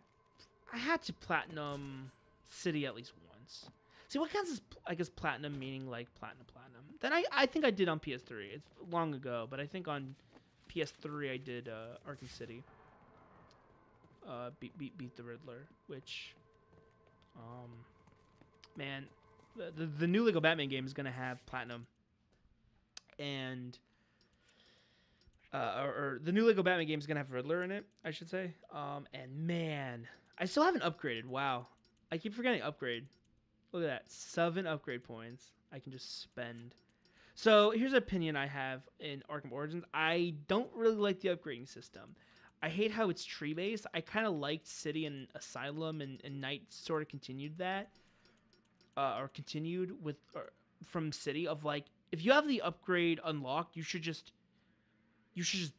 had to platinum City at least once. See, what counts as, I guess, platinum meaning like platinum. Then I think I did on PS3. It's long ago, but I think on PS3 I did Arkham City. Beat the Riddler, which, man, the new Lego Batman game is gonna have platinum, and or the new Lego Batman game is gonna have Riddler in it, I should say. And man, I still haven't upgraded. Wow, I keep forgetting to upgrade. Look at that, 7 upgrade points I can just spend. So here's an opinion I have in Arkham Origins. I don't really like the upgrading system. I hate how it's tree-based. I kind of liked City and Asylum, and Night sort of continued that. Or continued with from City of like, if you have the upgrade unlocked, you should just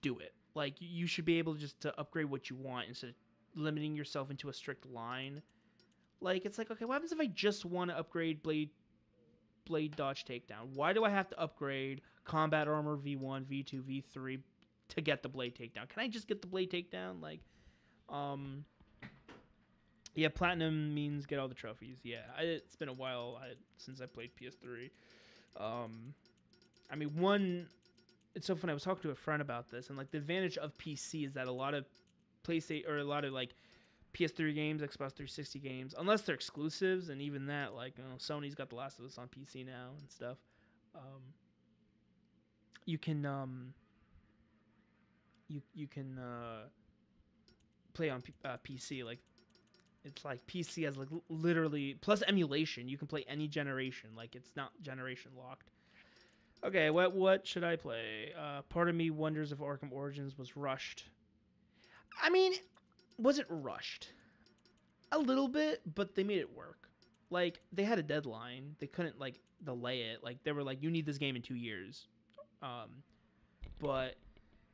do it. Like, you should be able just to upgrade what you want instead of limiting yourself into a strict line. Like, it's like, okay, what happens if I just want to upgrade Blade Dodge Takedown? Why do I have to upgrade Combat Armor V1, V2, V3 to get the Blade Takedown? Can I just get the Blade Takedown? Like, yeah, Platinum means get all the trophies. Yeah, it's been a while since I played PS3. I mean, it's so funny. I was talking to a friend about this, and like the advantage of PC is that a lot of PlayStation or a lot of like PS3 games, Xbox 360 games, unless they're exclusives, and even that, like, you know, Sony's got The Last of Us on PC now and stuff. You can you can play on PC. Like, it's like PC has like literally plus emulation. You can play any generation. Like, it's not generation locked. Okay, what should I play? Part of me wonders if Arkham Origins was rushed. I mean, was it rushed? A little bit, but they made it work. Like, they had a deadline. They couldn't like delay it. Like, they were like, you need this game in 2 years. But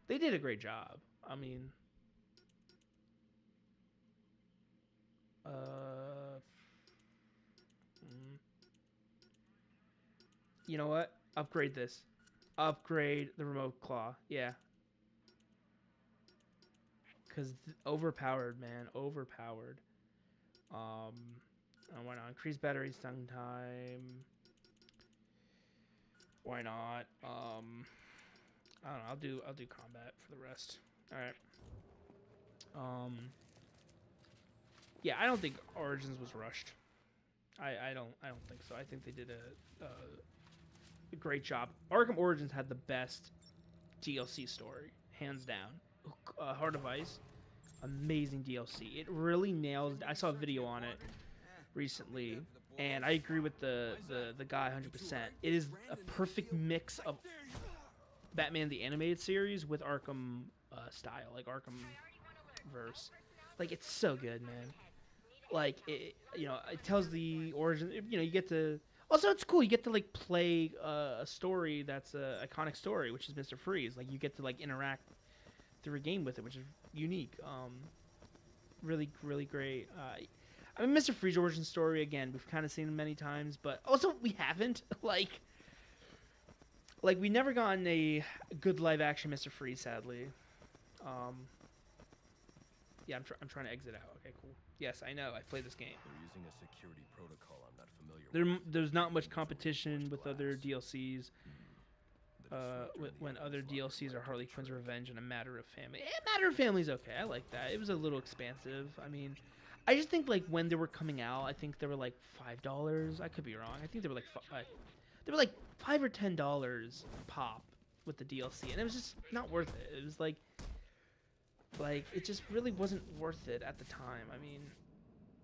they did a great job. I mean, you know what? Upgrade this. Upgrade the remote claw. Yeah. Because overpowered, man. Overpowered. Why not? Increase battery stun time. Why not? I don't know. I'll do combat for the rest. All right. Yeah, I don't think Origins was rushed. I don't think so. I think they did a great job. Arkham Origins had the best DLC story, hands down. Heart of Ice, amazing DLC. It really nails. I saw a video on it recently, and I agree with the guy 100%. It is a perfect mix of Batman the Animated Series with Arkham style, like Arkham verse. Like, it's so good, man. Like, it tells the origin. You get to. Also, it's cool. You get to like play a story that's a iconic story, which is Mr. Freeze. Like, you get to like interact through a game with it, which is unique. Really, really great. I mean, Mr. Freeze origin story, again, we've kind of seen it many times, but also we haven't. like we never gotten a good live action Mr. Freeze, sadly. Yeah, I'm trying to exit out. Okay, cool. Yes, I know. I played this game. They're using a security protocol I'm not familiar with. There's not much competition with other DLCs. When other DLCs are Harley Quinn's Revenge and A Matter of Family. Matter of Family's okay. I like that. It was a little expansive. I mean, I just think like when they were coming out, I think they were like $5. I could be wrong. I think they were like $5 or $10 a pop with the DLC, and it was just not worth it. It was like it just really wasn't worth it at the time. I mean,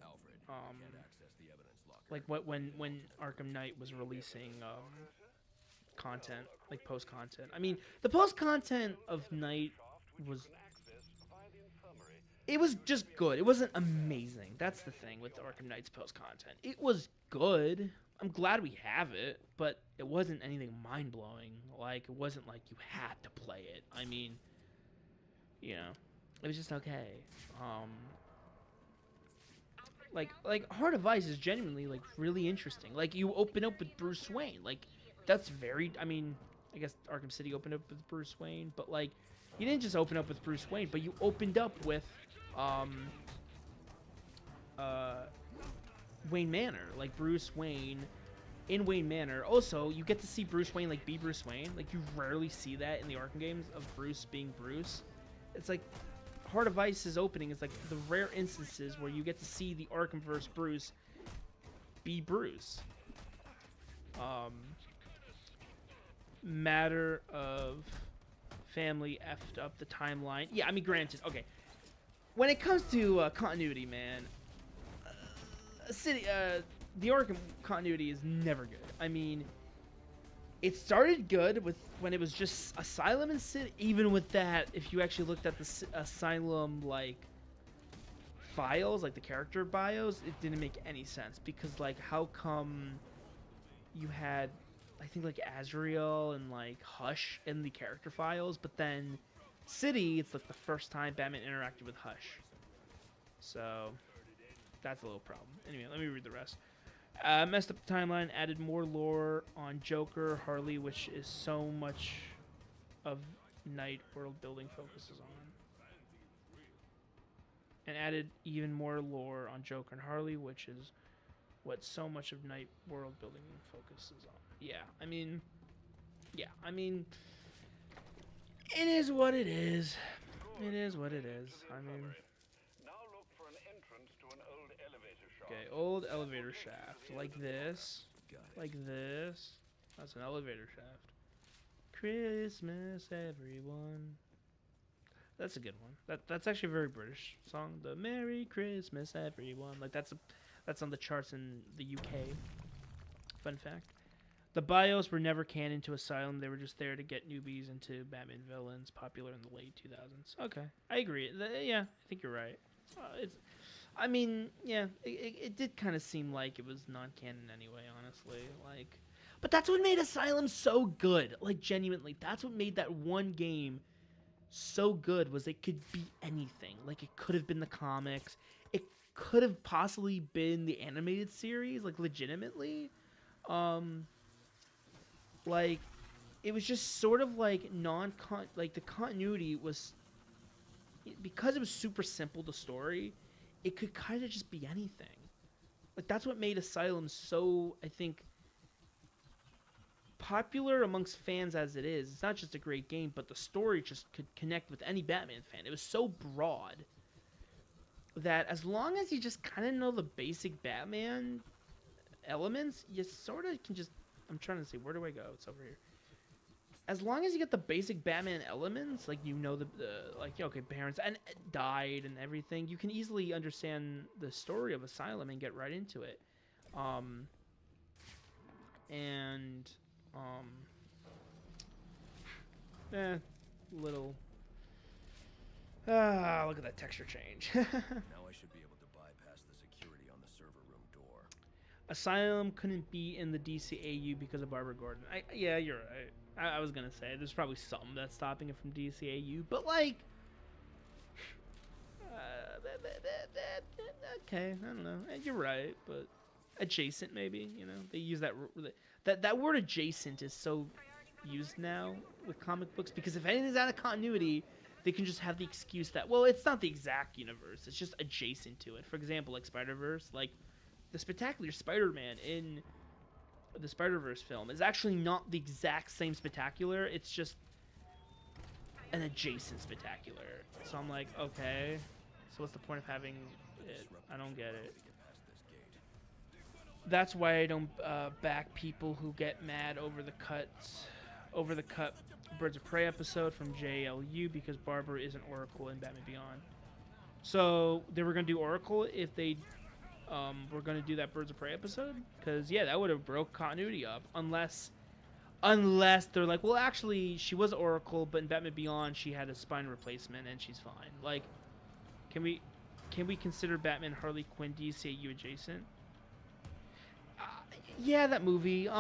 Alfred can't access the evidence locker. like when Arkham Knight was releasing content, like post content. I mean, the post content of Knight was just good. It wasn't amazing. That's the thing with the Arkham Knight's post content. It was good. I'm glad we have it, but it wasn't anything mind blowing. Like, it wasn't like you had to play it. I mean, it was just okay. Like Heart of Ice is genuinely like really interesting. Like, you open up with Bruce Wayne. Like, that's very. I mean, I guess Arkham City opened up with Bruce Wayne, but like, you didn't just open up with Bruce Wayne, but you opened up with Wayne Manor, like Bruce Wayne in Wayne Manor. Also, you get to see Bruce Wayne like be Bruce Wayne. Like, you rarely see that in the Arkham games of Bruce being Bruce. It's like Heart of Ice's opening is like the rare instances where you get to see the Arkhamverse Bruce be Bruce. Matter of Family effed up the timeline. Yeah, I mean, granted, okay. When it comes to continuity, man, the Arkham continuity is never good. I mean, it started good with when it was just Asylum and City. Even with that, if you actually looked at the Asylum like files, like the character bios, it didn't make any sense because like, how come you had, I think, like Azrael and like Hush in the character files, but then City, it's like the first time Batman interacted with Hush. So that's a little problem. Anyway, let me read the rest. Messed up the timeline, added more lore on Joker, Harley, which is so much of Night world building focuses on. And added even more lore on Joker and Harley, which is what so much of Night world building focuses on. Yeah, I mean, it is what it is. It is what it is. I mean, Okay, old elevator shaft. Like this. Got it. Like this. That's an elevator shaft. Christmas, everyone. That's a good one. That's actually a very British song. The Merry Christmas, everyone. Like that's on the charts in the UK. Fun fact. The bios were never canon to Asylum. They were just there to get newbies into Batman villains, popular in the late 2000s. Okay, I agree. Yeah, I think you're right. I mean, yeah, it did kind of seem like it was non-canon anyway, honestly. Like, but that's what made Asylum so good. Like, genuinely, that's what made that one game so good. Was it could be anything. Like, it could have been the comics. It could have possibly been the animated series. Like, legitimately, um, like it was just sort of like like the continuity was because it was super simple, the story, it could kind of just be anything. Like that's what made Asylum so, I think, popular amongst fans as it is. It's not just a great game, but the story just could connect with any Batman fan. It was so broad that as long as you just kind of know the basic Batman elements, you sort of can just, I'm trying to see, where do I go? It's over here. As long as you get the basic Batman elements, like you know the like okay, parents and died and everything, you can easily understand the story of Asylum and get right into it. Um, and um, little. Look at that texture change. Now I should be able to bypass the security on the server room door. Asylum couldn't be in the DCAU because of Barbara Gordon. Yeah, you're right. I was gonna say there's probably something that's stopping it from DCAU, but like, okay, I don't know. You're right, but adjacent maybe. You know, they use that word adjacent is so used now with comic books because if anything's out of continuity, they can just have the excuse that, well, it's not the exact universe, it's just adjacent to it. For example, like Spider-Verse, like the Spectacular Spider-Man in the Spider-Verse film is actually not the exact same Spectacular, it's just an adjacent Spectacular. So I'm like, okay, so what's the point of having it? I don't get it. That's why I don't back people who get mad over the cut Birds of Prey episode from JLU because Barbara isn't Oracle in Batman Beyond. So they were gonna do Oracle if they were gonna do that Birds of Prey episode, because yeah, that would have broke continuity up unless they're like, well, actually she was Oracle, but in Batman Beyond she had a spine replacement and she's fine. Like, can we consider Batman Harley Quinn DCAU adjacent? Yeah, that movie.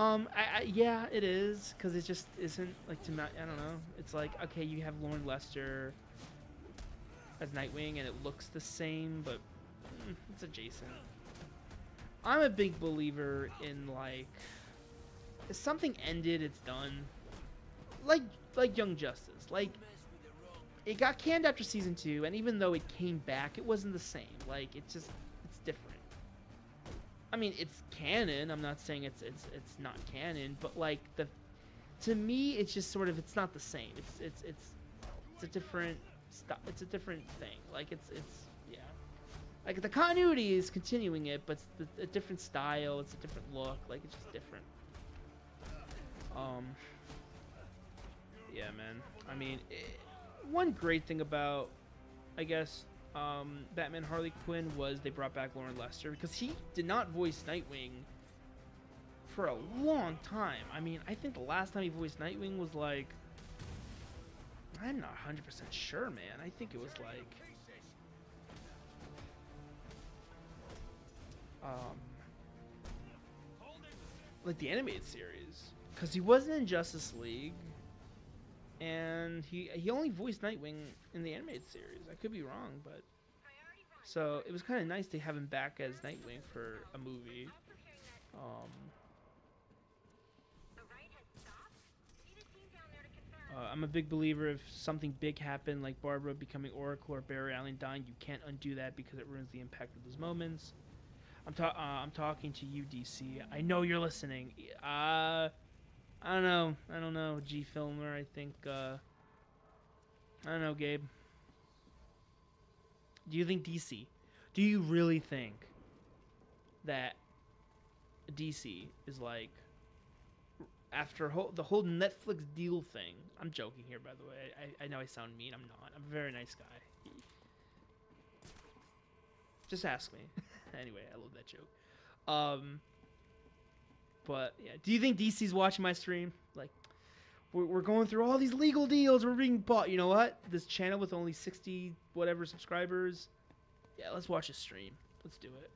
Yeah, it is, because it just isn't like to me. I don't know. It's like, okay, you have Lauren Lester as Nightwing, and it looks the same, but it's adjacent. I'm a big believer in like, if something ended, it's done. Like Young Justice. Like, it got canned after season 2, and even though it came back, it wasn't the same. Like, it's different. I mean, it's canon. I'm not saying it's not canon, but like to me, it's just sort of, it's not the same. It's a different it's a different thing. Like it's yeah. Like the continuity is continuing it, but it's a different style. It's a different look. Like it's just different. Yeah, man. I mean, one great thing about, I guess, Batman Harley Quinn was they brought back Lauren Lester, because he did not voice Nightwing for a long time. I mean, I think the last time he voiced Nightwing was like, I'm not 100% sure, man. I think it was like the animated series, because he wasn't in Justice League, and he only voiced Nightwing in the animated series. I could be wrong, but so it was kind of nice to have him back as Nightwing for a movie. I'm a big believer if something big happened, like Barbara becoming Oracle or Barry Allen dying, you can't undo that because it ruins the impact of those moments. I'm talking to you, DC. I know you're listening. I don't know, G Filmer. I think. I don't know, Gabe. Do you think DC? Do you really think that DC is like, after the whole Netflix deal thing. I'm joking here, by the way. I know I sound mean. I'm not. I'm a very nice guy. Just ask me. Anyway, I love that joke. But yeah, do you think DC's watching my stream? Like, we're going through all these legal deals. We're being bought. You know what? This channel with only 60 whatever subscribers. Yeah, let's watch a stream. Let's do it.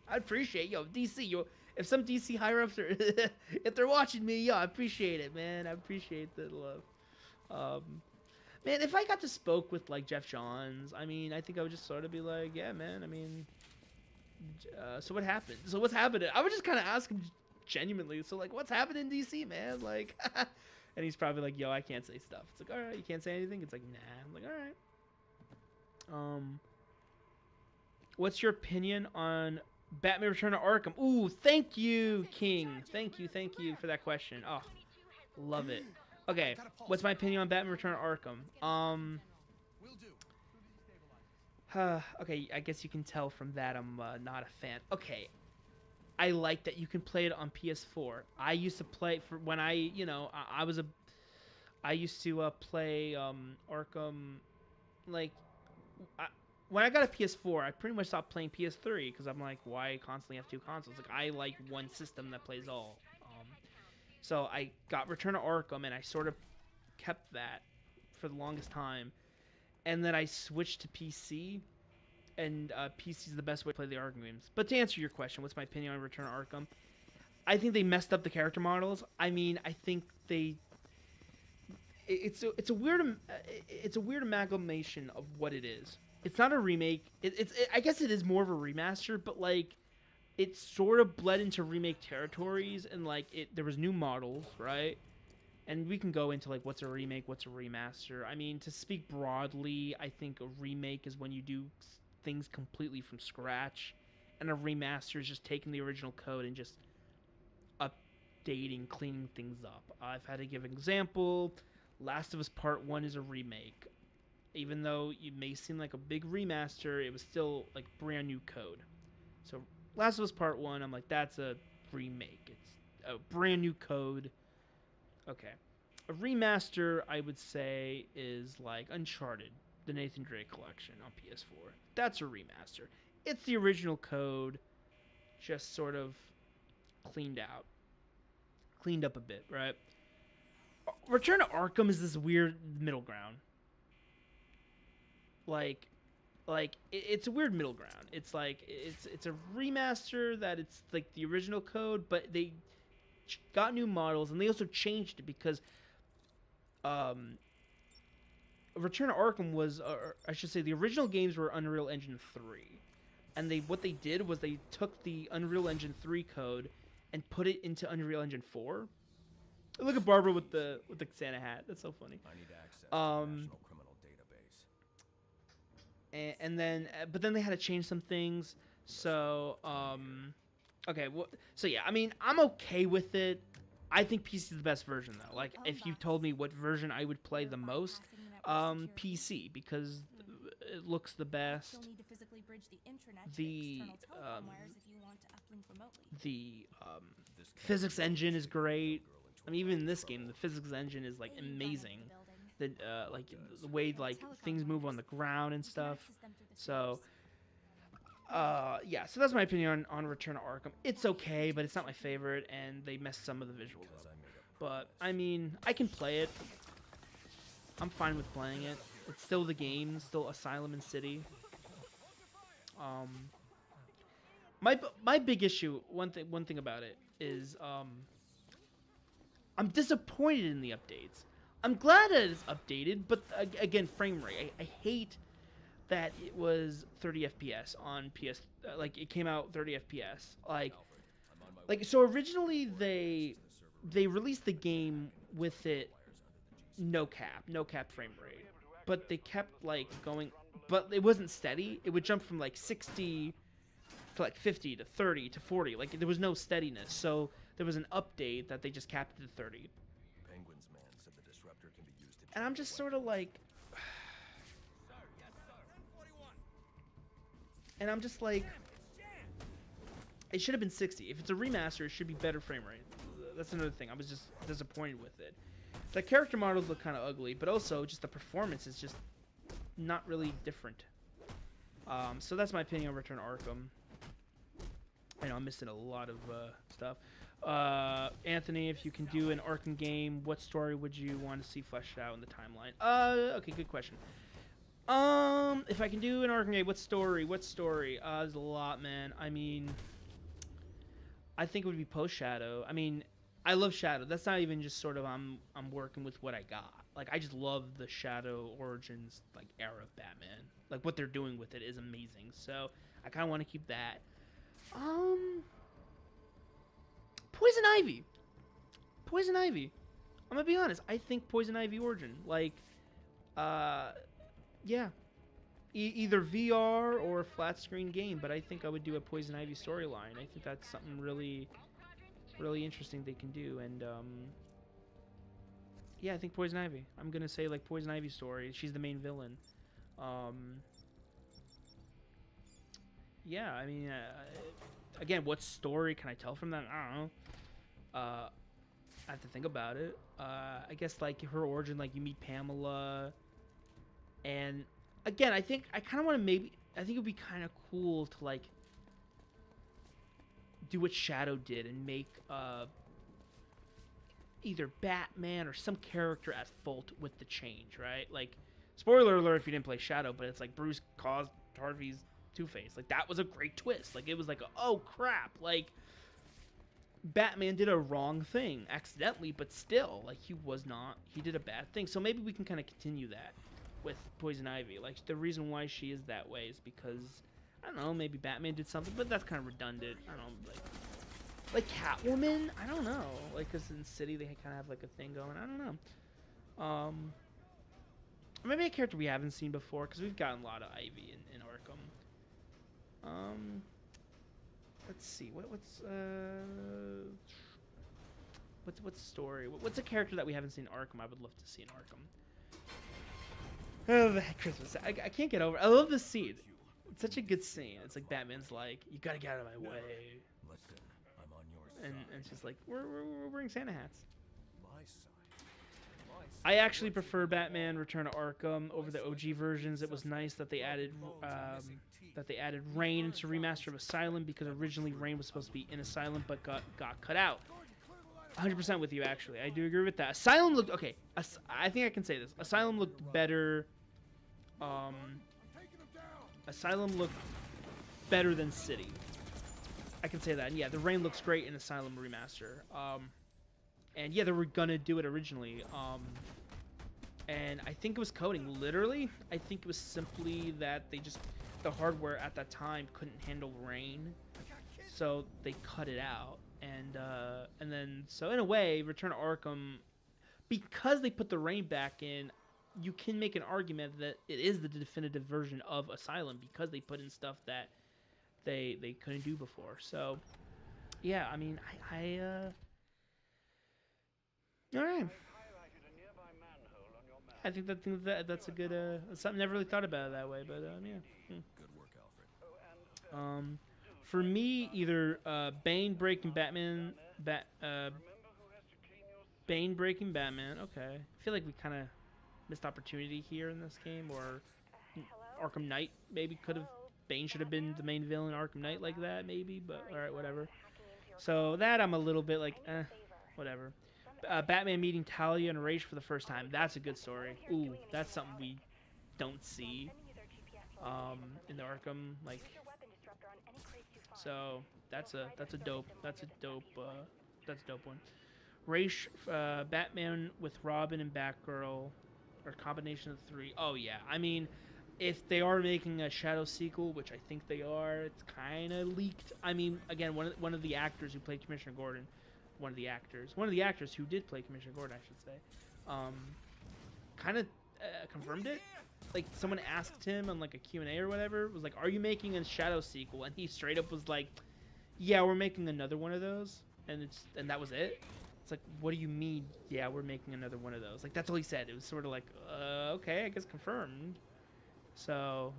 I appreciate DC. If some DC higher ups are, if they're watching me, I appreciate it, man. I appreciate the love. Man, if I got to spoke with like Jeff Johns, I mean, I think I would just sort of be like, yeah, man. I mean, so what happened? So what's happening? I would just kind of ask him genuinely. So like, what's happened in DC, man? Like, and he's probably like, yo, I can't say stuff. It's like, all right, you can't say anything. It's like, nah. I'm like, all right. What's your opinion on Batman Return to Arkham? Ooh, thank you, King. Thank you for that question. Oh, love it. Okay, what's my opinion on Batman Return to Arkham? Okay, I guess you can tell from that I'm not a fan. Okay, I like that you can play it on PS4. I used to play for when I used to play Arkham, like, when I got a PS4, I pretty much stopped playing PS3 because I'm like, why constantly have two consoles? Like, I like one system that plays all. So I got Return to Arkham, and I sort of kept that for the longest time. And then I switched to PC, and PC is the best way to play the Arkham games. But to answer your question, what's my opinion on Return to Arkham? I think they messed up the character models. I mean, I think it's a weird amalgamation of what it is. It's not a remake. I guess it is more of a remaster, but like, it sort of bled into remake territories, and like there was new models, right? And we can go into like what's a remake, what's a remaster. I mean, to speak broadly, I think a remake is when you do things completely from scratch, and a remaster is just taking the original code and just updating, cleaning things up. I've had to give an example. Last of Us Part 1 is a remake. Even though it may seem like a big remaster, it was still like brand new code. So Last of Us Part 1, I'm like, that's a remake. It's a brand new code. Okay. A remaster, I would say, is like Uncharted, the Nathan Drake collection on PS4. That's a remaster. It's the original code, just sort of cleaned up a bit, right? Return to Arkham is this weird middle ground. Like it's a weird middle ground. It's like it's a remaster that it's like the original code, but they got new models, and they also changed it because Return to Arkham was, I should say, the original games were Unreal Engine 3, and what they did was they took the Unreal Engine 3 code and put it into Unreal Engine 4. Look at Barbara with the Santa hat. That's so funny. I need access to the National Criminal Database. And then, but then they had to change some things. So, okay. So yeah, I mean, I'm okay with it. I think PC is the best version though. Like, if you told me what version I would play the most, PC, because it looks the best. The physics engine is great. I mean, even in this game, the physics engine is like amazing. Like the way like things move on the ground and stuff. So, yeah. So that's my opinion on Return to Arkham. It's okay, but it's not my favorite, and they messed some of the visuals up. But I mean, I can play it. I'm fine with playing it. It's still the game, still Asylum and City. My big issue, one thing about it is, I'm disappointed in the updates. I'm glad that it's updated, but again, frame rate. I hate that it was 30 FPS on PS. Like, it came out 30 FPS. Like so originally they released the game with it no cap frame rate, but they kept like going, but it wasn't steady. It would jump from like 60 to like 50 to 30 to 40. Like, there was no steadiness. So there was an update that they just capped it to 30. Penguin's man said the disruptor can be used to And I'm just sort of like, and I'm just like, It should have been 60. If it's a remaster, it should be better frame rate. That's another thing. I was just disappointed with it. The character models look kind of ugly, but also just the performance is just not really different. So that's my opinion on Return to Arkham. I know I'm missing a lot of stuff. Anthony, if you can do an Arkham game, what story would you want to see fleshed out in the timeline? Okay, good question. If I can do an Arkham game, what story? What story? There's a lot, man. I mean, I think it would be post Shadow. I mean, I love Shadow. That's not even just sort of I'm working with what I got. Like, I just love the Shadow Origins like era of Batman. Like, what they're doing with it is amazing. So I kind of want to keep that. Poison Ivy. Poison Ivy. I'm gonna be honest. I think Poison Ivy Origin. Like, yeah. Either VR or a flat screen game, but I think I would do a Poison Ivy storyline. I think that's something really, really interesting they can do. And yeah, I think Poison Ivy. I'm gonna say like Poison Ivy story. She's the main villain. Yeah, I mean, again, what story can I tell from that? I don't know. I have to think about it. I guess like her origin, like you meet Pamela, and again, I think I kind of want to I think it would be kind of cool to like do what Shadow did and make either Batman or some character at fault with the change, right? Like, spoiler alert if you didn't play Shadow, but it's like Bruce caused Harvey's Two-Face. Like, that was a great twist. Like, it was like, oh crap, like Batman did a wrong thing accidentally, but still, like, he did a bad thing. So maybe we can kind of continue that with Poison Ivy. Like, the reason why she is that way is because, I don't know, maybe Batman did something, but that's kind of redundant. I don't know, like Catwoman? I don't know. Like, because in City they kind of have, like, a thing going. I don't know. Maybe a character we haven't seen before, because we've gotten a lot of Ivy in Arkham. Let's see. What's story? What's a character that we haven't seen in Arkham I would love to see in Arkham? Oh, that Christmas. I can't get over it. I love this scene. It's such a good scene. It's like Batman's like, you gotta get out of my way. Listen, I'm on your And side. it's just like, we're wearing Santa hats. My side. I actually prefer Batman Return to Arkham over the OG versions. It was nice that they added Rain into Remaster of Asylum, because originally Rain was supposed to be in Asylum but got cut out. 100% with you, actually. I do agree with that. Asylum looked okay. I think I can say this. Asylum looked better. Asylum looked better than City. I can say that. And yeah, the Rain looks great in Asylum Remaster. And yeah, they were gonna do it originally. And I think it was coding. Literally, I think it was simply that the hardware at that time couldn't handle Rain, so they cut it out. And then so in a way, Return to Arkham, because they put the Rain back in, you can make an argument that it is the definitive version of Asylum, because they put in stuff that they couldn't do before. So yeah, I mean, all right. I think that's a good something I never really thought about it that way, but yeah. Good work, Alfred. For me, either Bane breaking Batman, Bane breaking Batman. Okay, I feel like we kind of missed opportunity here in this game, or Arkham Knight maybe could have. Bane should have been the main villain in Arkham Knight like that, maybe. But all right, whatever. So that I'm a little bit like, whatever. Batman meeting Talia and Raish for the first time. That's a good story. Ooh, that's something we don't see in the Arkham, like. So that's a dope one. Raish, Batman with Robin and Batgirl, or combination of the three. Oh yeah, I mean, if they are making a Shadow sequel, which I think they are, it's kind of leaked. I mean, again, one of the actors who played Commissioner Gordon. One of the actors who did play Commissioner Gordon, I should say, kind of confirmed it. Like, someone asked him on like a Q&A or whatever, was like, "Are you making a Shadow sequel?" And he straight up was like, "Yeah, we're making another one of those." And that was it. It's like, what do you mean? Yeah, we're making another one of those. Like, that's all he said. It was sort of like, okay, I guess confirmed. So,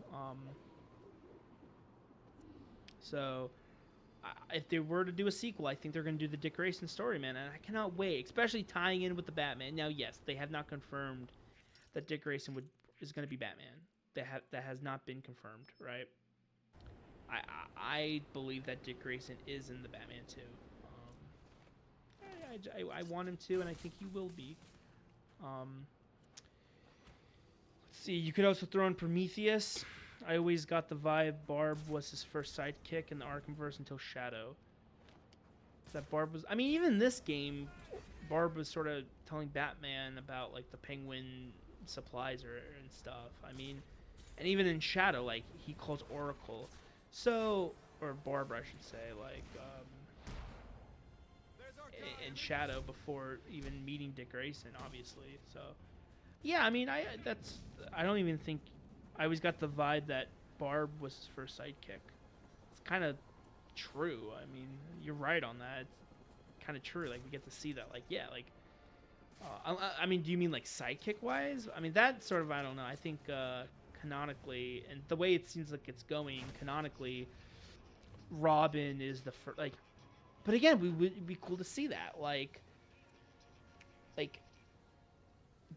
if they were to do a sequel, I think they're going to do the Dick Grayson story, man, and I cannot wait, especially tying in with the Batman. Now, yes, they have not confirmed that Dick Grayson is going to be Batman. That has not been confirmed, right? I believe that Dick Grayson is in the Batman too. I want him to, and I think he will be. Let's see. You could also throw in Prometheus. I always got the vibe Barb was his first sidekick in the Arkhamverse until Shadow. That Barb was. I mean, even in this game, Barb was sort of telling Batman about like the Penguin supplies and stuff. I mean, and even in Shadow, like he calls Oracle. So, or Barbara, I should say, like in Shadow before even meeting Dick Grayson, obviously. So, yeah, I mean, I don't even think I always got the vibe that Barb was his first sidekick. It's kind of true. I mean, you're right on that. It's kind of true. Like we get to see that. Like yeah, like I mean, do you mean like sidekick wise? I mean that sort of I don't know. I think canonically and the way it seems like it's going canonically, Robin is the first. Like, but again, it'd be cool to see that. Like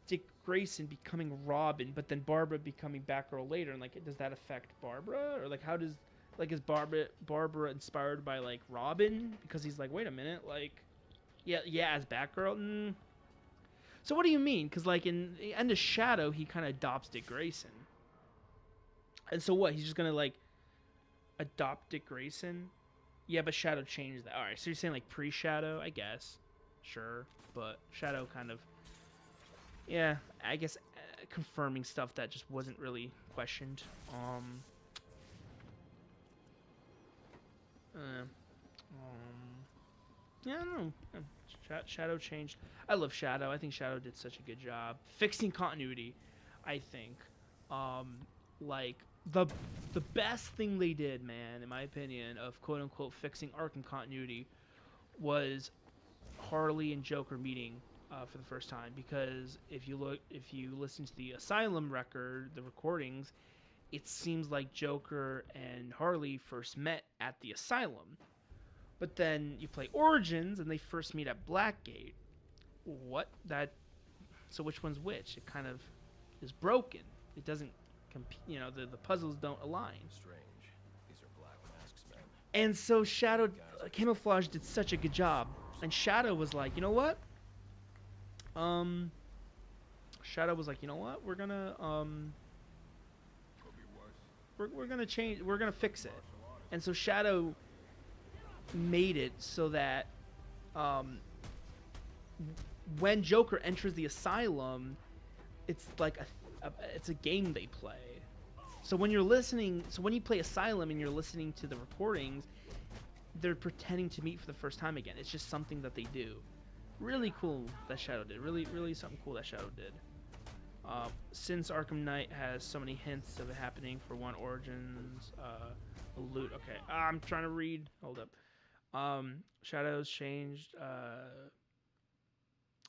Dick Grayson becoming Robin, but then Barbara becoming Batgirl later, and like, does that affect Barbara, or like, how does like is Barbara inspired by like Robin because he's like, wait a minute, like, yeah, as Batgirl. So what do you mean? Because like in the end of Shadow, he kind of adopts Dick Grayson, and so what? He's just gonna like adopt Dick Grayson? Yeah, but Shadow changed that. All right, so you're saying like pre-Shadow, I guess, sure, but Shadow kind of. Yeah, I guess confirming stuff that just wasn't really questioned. Yeah, I don't know. Shadow changed. I love Shadow. I think Shadow did such a good job fixing continuity. I think, like the best thing they did, man, in my opinion, of quote unquote fixing Arkham continuity, was Harley and Joker meeting for the first time. Because if you listen to the Asylum record, the recordings, it seems like Joker and Harley first met at the Asylum. But then you play Origins and they first meet at Blackgate. What? So which one's which? It kind of is broken. It doesn't compete. The puzzles don't align. Strange. These are Black Mask's men. And so Shadow Camouflage did such a good job. And Shadow was like, you know what? Shadow was like, you know what? We're gonna we're gonna change. We're gonna fix it. And so Shadow made it so that when Joker enters the Asylum, it's like it's a game they play. So when you play Asylum and you're listening to the recordings, they're pretending to meet for the first time again. It's just something that they do. Really cool that Shadow did. Really something cool that Shadow did. Since Arkham Knight has so many hints of it happening for one Origins, loot. Okay, I'm trying to read. Hold up. Shadows changed.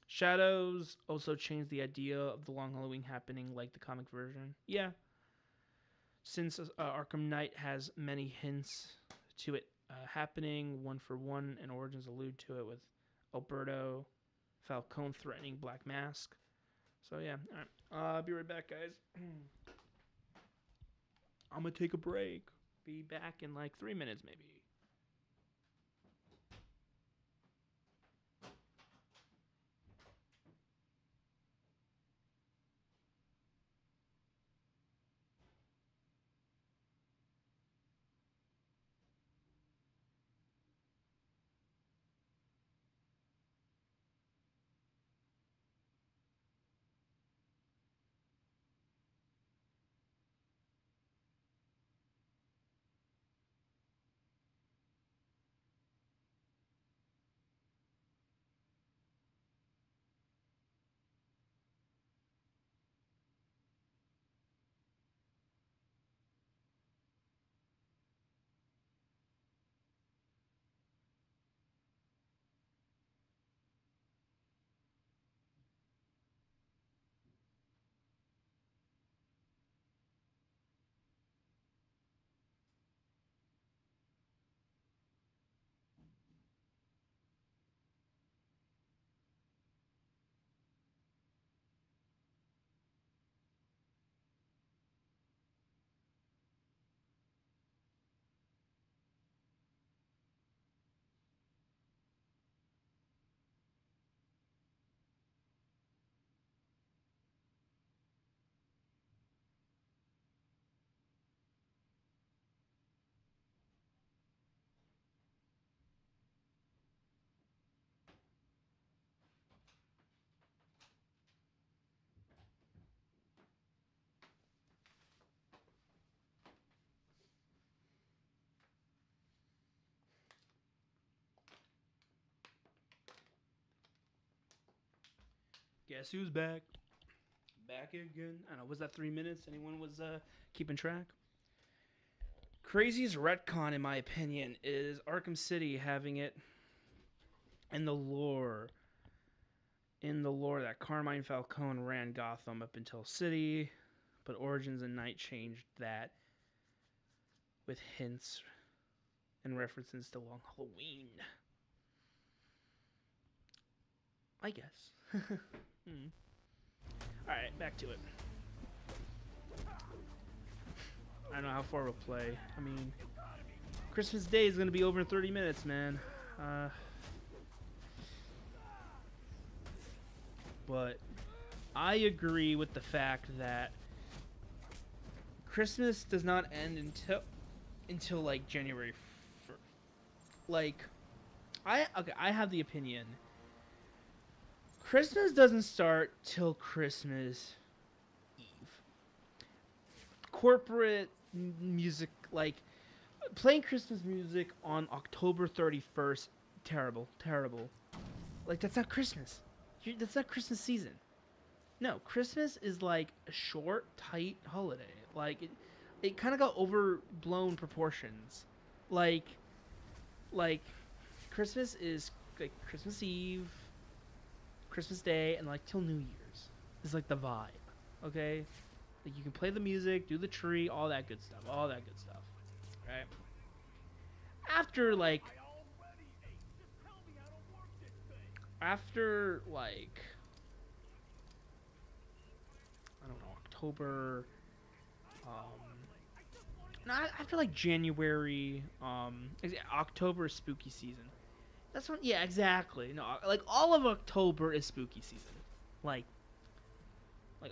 Shadows also changed the idea of the Long Halloween happening like the comic version. Yeah. Since Arkham Knight has many hints to it happening, one for one, and Origins allude to it with Alberto Falcone threatening Black Mask. So yeah, all right. I'll be right back, guys. I'm gonna take a break. Be back in like 3 minutes, maybe. Guess who's back? Back again. I don't know. Was that 3 minutes? Anyone was keeping track? Craziest retcon, in my opinion, is Arkham City having it in the lore. In the lore that Carmine Falcone ran Gotham up until City, but Origins and Night changed that with hints and references to Long Halloween. I guess. Alright, back to it. I don't know how far we'll play. I mean, Christmas Day is going to be over in 30 minutes, man. But I agree with the fact that Christmas does not end until like January 1st. Like, I have the opinion Christmas doesn't start till Christmas Eve. Corporate music, like playing Christmas music on October 31st, terrible. Like, that's not Christmas. That's not Christmas season. No, Christmas is like a short, tight holiday. Like, it kind of got overblown proportions. Like Christmas is like Christmas Eve, Christmas Day, and like till New Year's is like the vibe. Okay, like you can play the music, do the tree, all that good stuff, right? After like I don't know, October, not after like January, October is spooky season. That's when, yeah, exactly. No, like all of October is spooky season. Like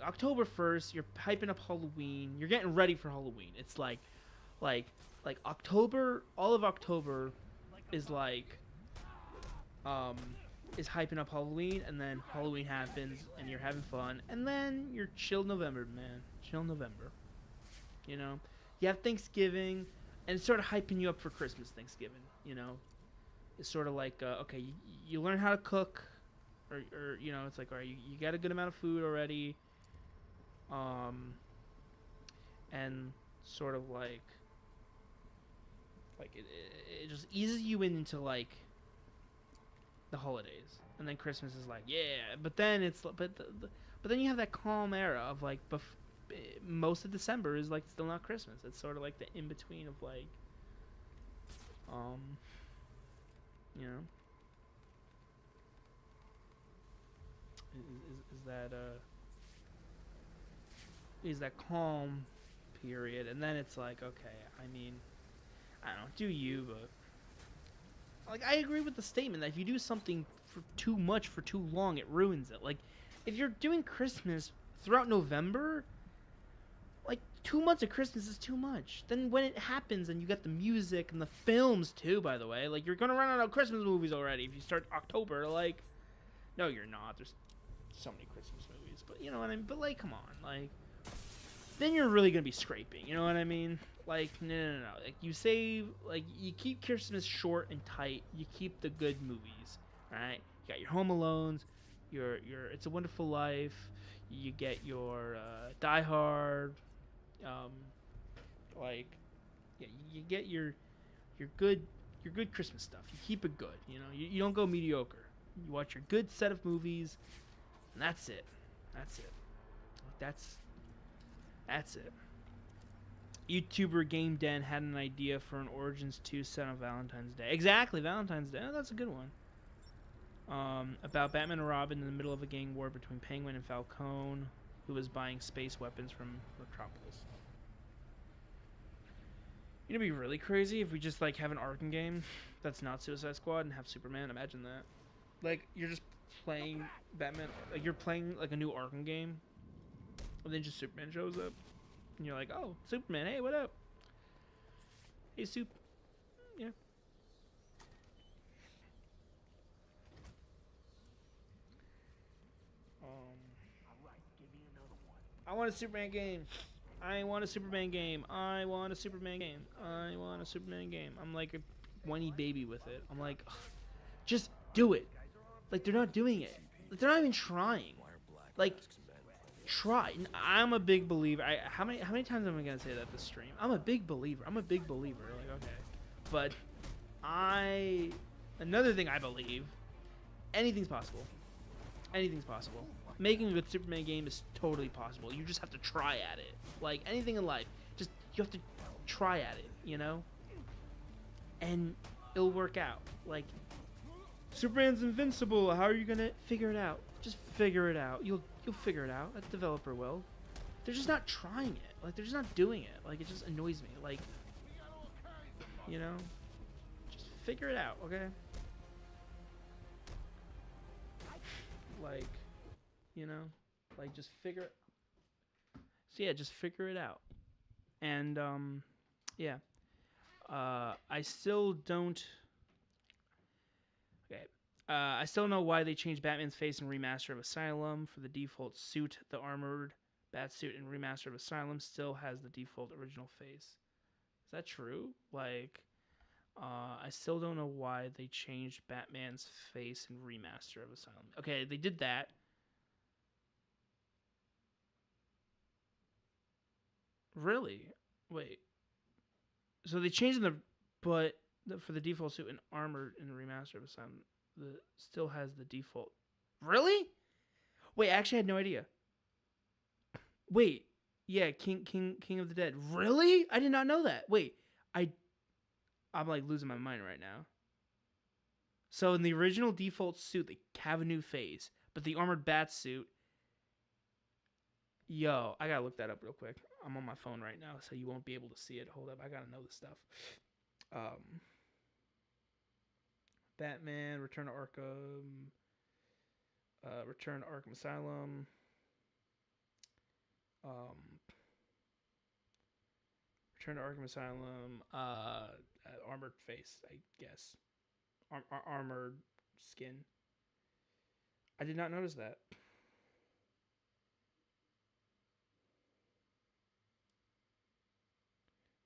October 1st, you're hyping up Halloween. You're getting ready for Halloween. It's like October, all of October is like, is hyping up Halloween, and then Halloween happens, and you're having fun, and then you're chill November, man. Chill November. You know? You have Thanksgiving, and it's sort of hyping you up for Christmas Thanksgiving, you know? It's sort of like, okay, you learn how to cook, or you know, it's like, all right, you got a good amount of food already, and sort of like it just eases you into like the holidays, and then Christmas is like, yeah, but then it's but then you have that calm era of like most of December is like still not Christmas. It's sort of like the in between of like you know, is that calm period, and then it's like, okay, I mean, I don't know, do you, but like I agree with the statement that if you do something for too much for too long, it ruins it. Like if you're doing Christmas throughout November, like 2 months of Christmas is too much. Then when it happens, and you got the music and the films too, by the way, like you're gonna run out of Christmas movies already if you start October. Like, no, you're not. There's so many Christmas movies, but you know what I mean. But like, come on, like, then you're really gonna be scraping. You know what I mean? Like, no. Like you save, like you keep Christmas short and tight. You keep the good movies, right? You got your Home Alones, your It's a Wonderful Life. You get your Die Hard. Like, yeah, you get your good Christmas stuff. You keep it good, you know. You don't go mediocre. You watch your good set of movies, and that's it. That's it. YouTuber Game Den had an idea for an Origins 2 set on Valentine's Day. Exactly, Valentine's Day. Oh, that's a good one. About Batman and Robin in the middle of a gang war between Penguin and Falcone, who was buying space weapons from Metropolis. You know, it'd be really crazy if we just like have an Arkham game that's not Suicide Squad and have Superman. Imagine that. Like you're just playing Batman, like you're playing like a new Arkham game, and then just Superman shows up, and you're like, oh, Superman, hey, what up? Hey, Sup. Yeah. I want a Superman game. I want a Superman game. I want a Superman game. I want a Superman game. I'm like a whiny baby with it. I'm like, ugh, just do it. Like, they're not doing it. Like, they're not even trying. Like, Tasks and planning. try. I'm a big believer. How many times am I gonna say that this stream? I'm a big believer. I'm a big believer. Like, okay, but another thing I believe, anything's possible. Anything's possible. Making a good Superman game is totally possible. You just have to try at it. Like anything in life, just you have to try at it, you know? And it'll work out. Like Superman's invincible. How are you gonna figure it out? Just figure it out. You'll figure it out. A developer will. They're just not trying it. Like they're just not doing it. Like it just annoys me. Like, you know, just figure it out, okay? Like, you know, like just figure. So yeah, just figure it out. And yeah, I still don't. Okay. I still don't know why they changed Batman's face in Remaster of Asylum for the default suit. The armored Batsuit in Remaster of Asylum still has the default original face. Is that true? Like, I still don't know why they changed Batman's face in Remaster of Asylum. Okay, they did that. Really? Wait. So they changed the, but for the default suit and armored in the Remaster of Asylum, the still has the default. Really? Wait, actually, I had no idea. Wait, yeah, King of the Dead. Really? I did not know that. Wait, I'm like losing my mind right now. So in the original default suit, they have a new face, but the armored bat suit. Yo, I gotta look that up real quick. I'm on my phone right now, so you won't be able to see it. Hold up, I gotta know this stuff. Batman, Return to Arkham, Return to Arkham Asylum, Return to Arkham Asylum, armored face, I guess, armored skin. I did not notice that.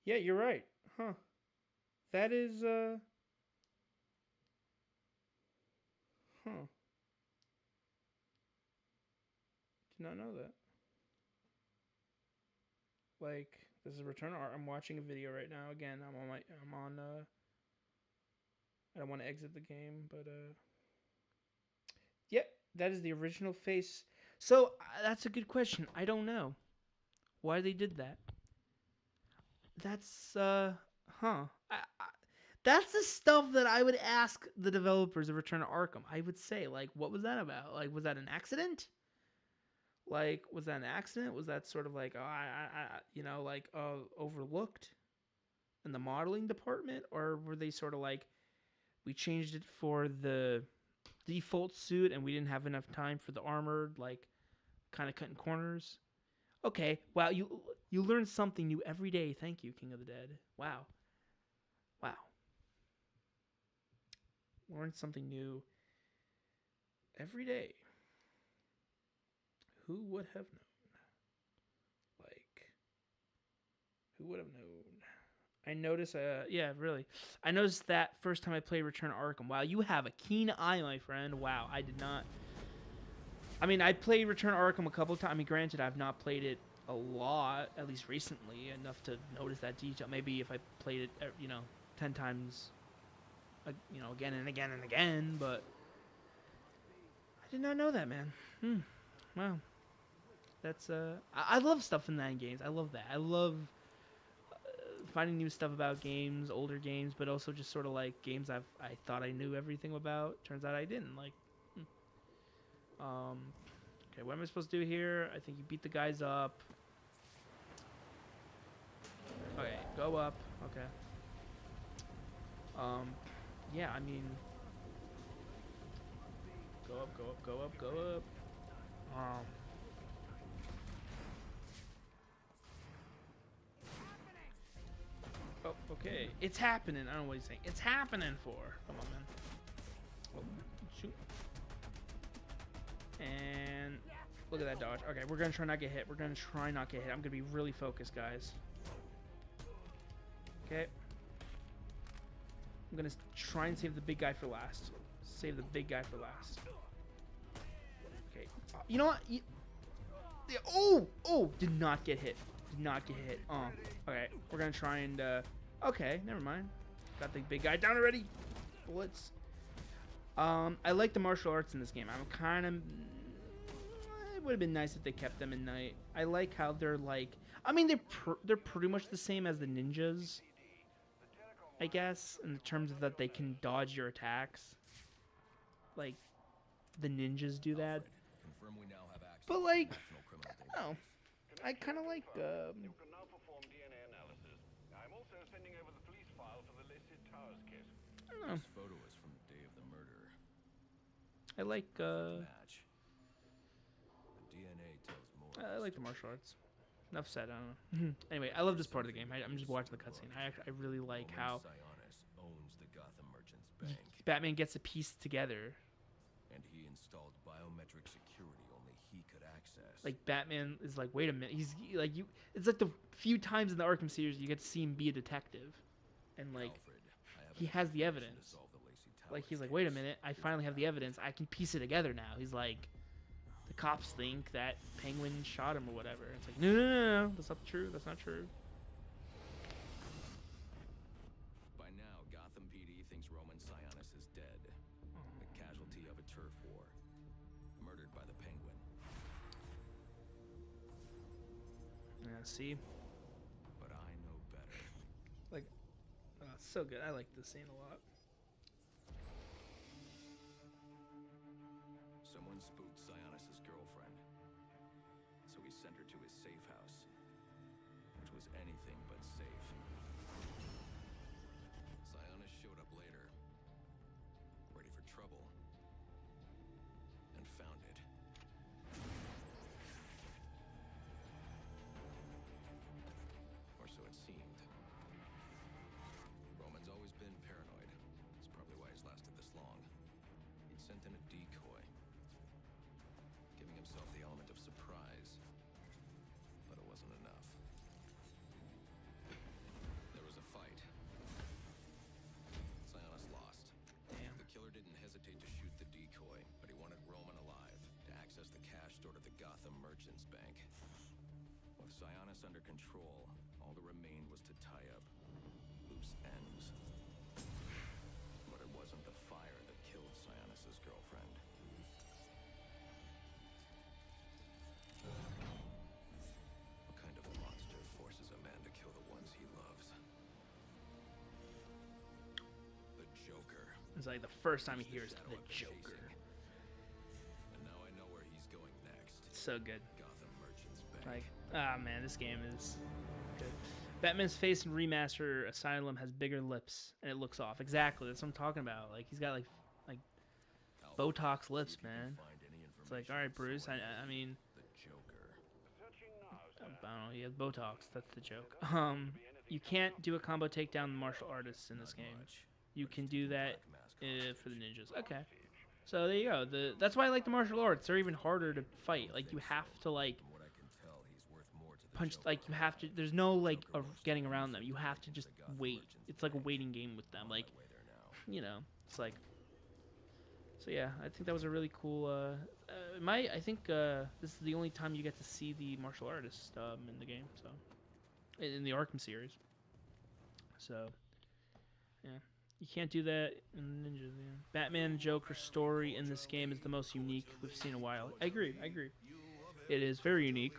Yeah, you're right. Huh. That is, huh. Did not know that. Like, this is Return to Art. I'm watching a video right now. Again, I don't want to exit the game, but, yep, that is the original face. So, that's a good question. I don't know why they did that. That's, huh. That's the stuff that I would ask the developers of Return to Arkham. I would say, like, what was that about? Like, was that an accident? Like, was that an accident? Was that sort of like, oh, overlooked in the modeling department? Or were they sort of like, we changed it for the default suit and we didn't have enough time for the armored, like, kind of cutting corners? Okay, wow, you learn something new every day. Thank you, King of the Dead. Wow. Wow. Learn something new every day. Who would have known? Like, who would have known? I noticed, yeah, really. I noticed that first time I played Return to Arkham. Wow, you have a keen eye, my friend. Wow, I did not. I mean, I played Return to Arkham a couple of times. I mean, granted, I've not played it a lot, at least recently, enough to notice that detail. Maybe if I played it, 10 times, again and again and again, but I did not know that, man. Wow. That's, I love stuff in that games. I love that. I love finding new stuff about games, older games, but also just sort of like games I thought I knew everything about. Turns out I didn't. Like, okay, what am I supposed to do here? I think you beat the guys up. Okay, go up. Okay. Yeah, I mean, go up, go up, go up, go up. Oh, okay. It's happening. I don't know what he's saying. It's happening for. Come on, man. Oh, shoot. And look at that dodge. Okay, we're gonna try not get hit. We're gonna try not get hit. I'm gonna be really focused, guys. Okay. I'm gonna try and save the big guy for last. Save the big guy for last. Okay. You know what? Yeah, oh, did not get hit. Did not get hit. Oh, okay. We're gonna try and, okay, never mind. Got the big guy down already. Bullets. I like the martial arts in this game. I'm kind of... It would have been nice if they kept them in night. I like how they're like... I mean, they're pretty much the same as the ninjas, I guess, in terms of that they can dodge your attacks. Like, the ninjas do that. Confirm we now have access But, to like, National Criminal I don't know. I kind of like, You can now perform DNA analysis. I'm also sending over the police file for the listed Towers case. I don't know. This photo is from the day of the murder. I like, Match. The DNA tells more. I like the martial arts. Enough said, I don't know. Anyway, I love this part of the game. I'm just watching the cutscene. I really like how Sionis owns the Gotham Merchants Bank, Batman gets a piece together. and he installed biometric security only he could access. Like, Batman is like, wait a minute. Like, it's like the few times in the Arkham series you get to see him be a detective. And, like, Alfred, I have he enough has the information to evidence. solve the Lacey Like, Towers he's like, wait a case. minute. I finally have the evidence. I can piece it together now. He's like, the cops think that Penguin shot him or whatever. It's like, no. That's not true. That's not true. By now, Gotham PD thinks Roman Sionis is dead. The casualty of a turf war. Murdered by the Penguin. Yeah, see? But I know better. Like, it's so good. I like this scene a lot. Someone spooked Sionis' girlfriend. So he sent her to his safe house. Which was anything but safe. Sionis showed up later. Ready for trouble. And found it. Or so it seemed. Roman's always been paranoid. That's probably why he's lasted this long. He'd sent in a decoy, giving himself the element of surprise. But it wasn't enough. There was a fight. Sionis lost. Damn. The killer didn't hesitate to shoot the decoy, but he wanted Roman alive to access the cash stored at the Gotham Merchants Bank. With Sionis under control, all that remained was to tie up loose ends. But it wasn't the fire that killed Sionis' girlfriend. What kind of monster forces a man to kill the ones he loves? The Joker. It's like the first time he He's the hears shadow the I've been Joker. chasing. And now I know where he's going next. It's so good. Gotham Merchants Bank. Like, man, this game is good. Batman's face in remaster Asylum has bigger lips and it looks off. Exactly, that's what I'm talking about. Like, he's got like Alfred, Botox see lips, if you can man. find any It's like, information all right, on Bruce. someone I mean, named the Joker. Searching now, I sir. don't know. He has Botox. That's the joke. You can't do a combo takedown the martial artists in this Not game. much, You but can he's do taking that Black Mask for the hostage. ninjas. Okay. So there you go. That's why I like the martial arts. They're even harder to fight. Like, you have to like From what I can tell, he's worth more to the punch. Joker. Like, you have to. There's no like Joker most getting likely around them. is You have to breaking just the Gotham wait. Merchants It's like a Bank. waiting game with them. On Like, my way there now. you know, it's like. So yeah, I think that was a really cool. I think this is the only time you get to see the martial artist in the game. So, in the Arkham series. So, yeah, you can't do that in Ninjas. Yeah. Batman and Joker story in this game is the most unique we've seen in a while. I agree. It is very unique.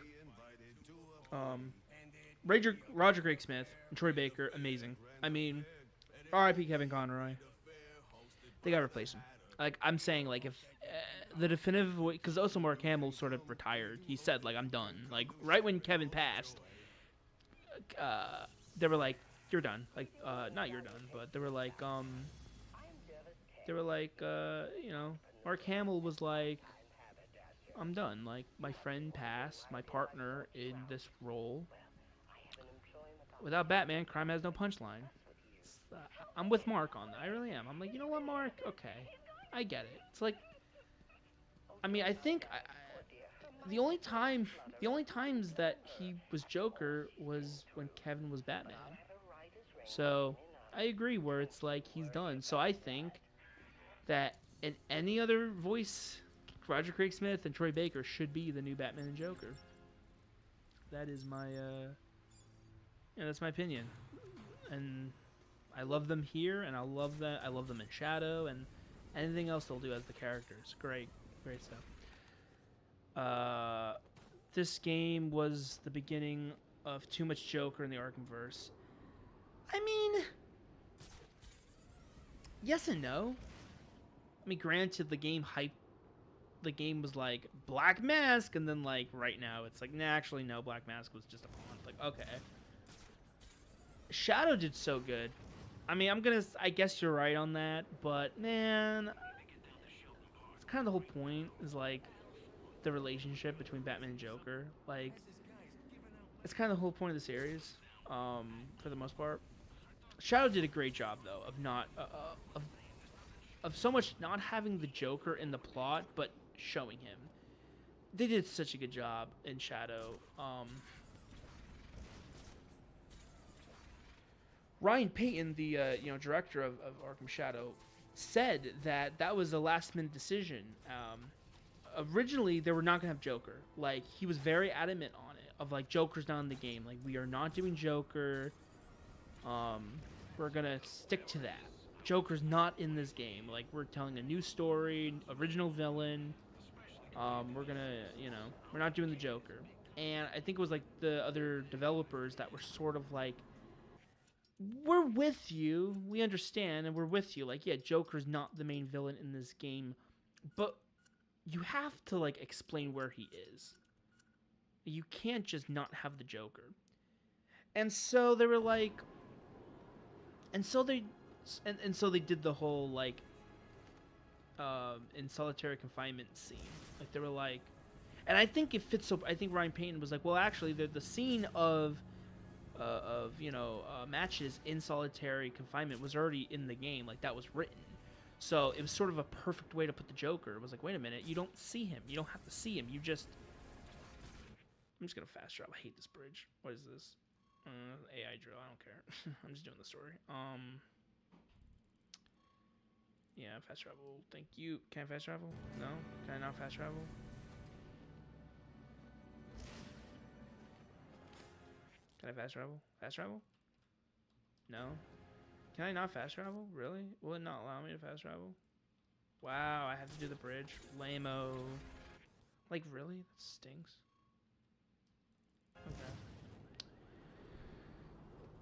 Roger Craig Smith and Troy Baker, amazing. I mean, R.I.P. Kevin Conroy. They gotta replace him. Like, I'm saying, like, if the definitive, because also Mark Hamill sort of retired. He said, like, I'm done. Like, right when Kevin passed, they were like, you're done. Like, not you're done, but they were like, you know, Mark Hamill was like, I'm done. Like, my friend passed, my partner in this role. Without Batman, crime has no punchline. I'm with Mark on that. I really am. I'm like, you know what, Mark? Okay. I get it. It's like, I mean, I think the only times that he was Joker was when Kevin was Batman. So I agree where it's like he's done. So I think that in any other voice, Roger Craig Smith and Troy Baker should be the new Batman and Joker. That is my that's my opinion. And I love them here, and I love them in Shadow, and anything else they'll do as the characters. Great stuff. This game was the beginning of too much Joker in the Arkhamverse. I mean, yes and no. I mean, granted, the game was like Black Mask, and then like right now it's like, nah, actually no, Black Mask was just a pawn. Like, okay. Shadow did so good. I mean, I guess you're right on that, but man, it's kind of the whole point is like the relationship between Batman and Joker. Like, it's kind of the whole point of the series, for the most part. Shadow did a great job though of not of so much not having the Joker in the plot, but showing him. They did such a good job in Shadow. Ryan Payton, the director of Arkham Shadow, said that was a last minute decision. Originally, they were not gonna have Joker. Like, he was very adamant on it. Of like, Joker's not in the game. Like, we are not doing Joker. We're gonna stick to that. Joker's not in this game. Like, we're telling a new story, original villain. We're gonna, we're not doing the Joker. And I think it was like the other developers that were sort of like, we're with you, we understand, and we're with you. Like, yeah, Joker's not the main villain in this game, but you have to like explain where he is. You can't just not have the Joker. And so they were like, and so they did the whole like in solitary confinement scene. Like, they were like, and I think it fits so. I think Ryan Payton was like, well, actually, the scene of matches in solitary confinement was already in the game. Like, that was written, so it was sort of a perfect way to put the Joker. It was like, wait a minute, you don't see him. You don't have to see him. You just. I'm just gonna fast travel. I hate this bridge. What is this? AI drill. I don't care. I'm just doing the story. Yeah, fast travel. Thank you. Can I fast travel? No? Can I not fast travel? Can I fast travel? Fast travel? No? Can I not fast travel? Really? Will it not allow me to fast travel? Wow, I have to do the bridge. Lame-o. Like, really? That stinks.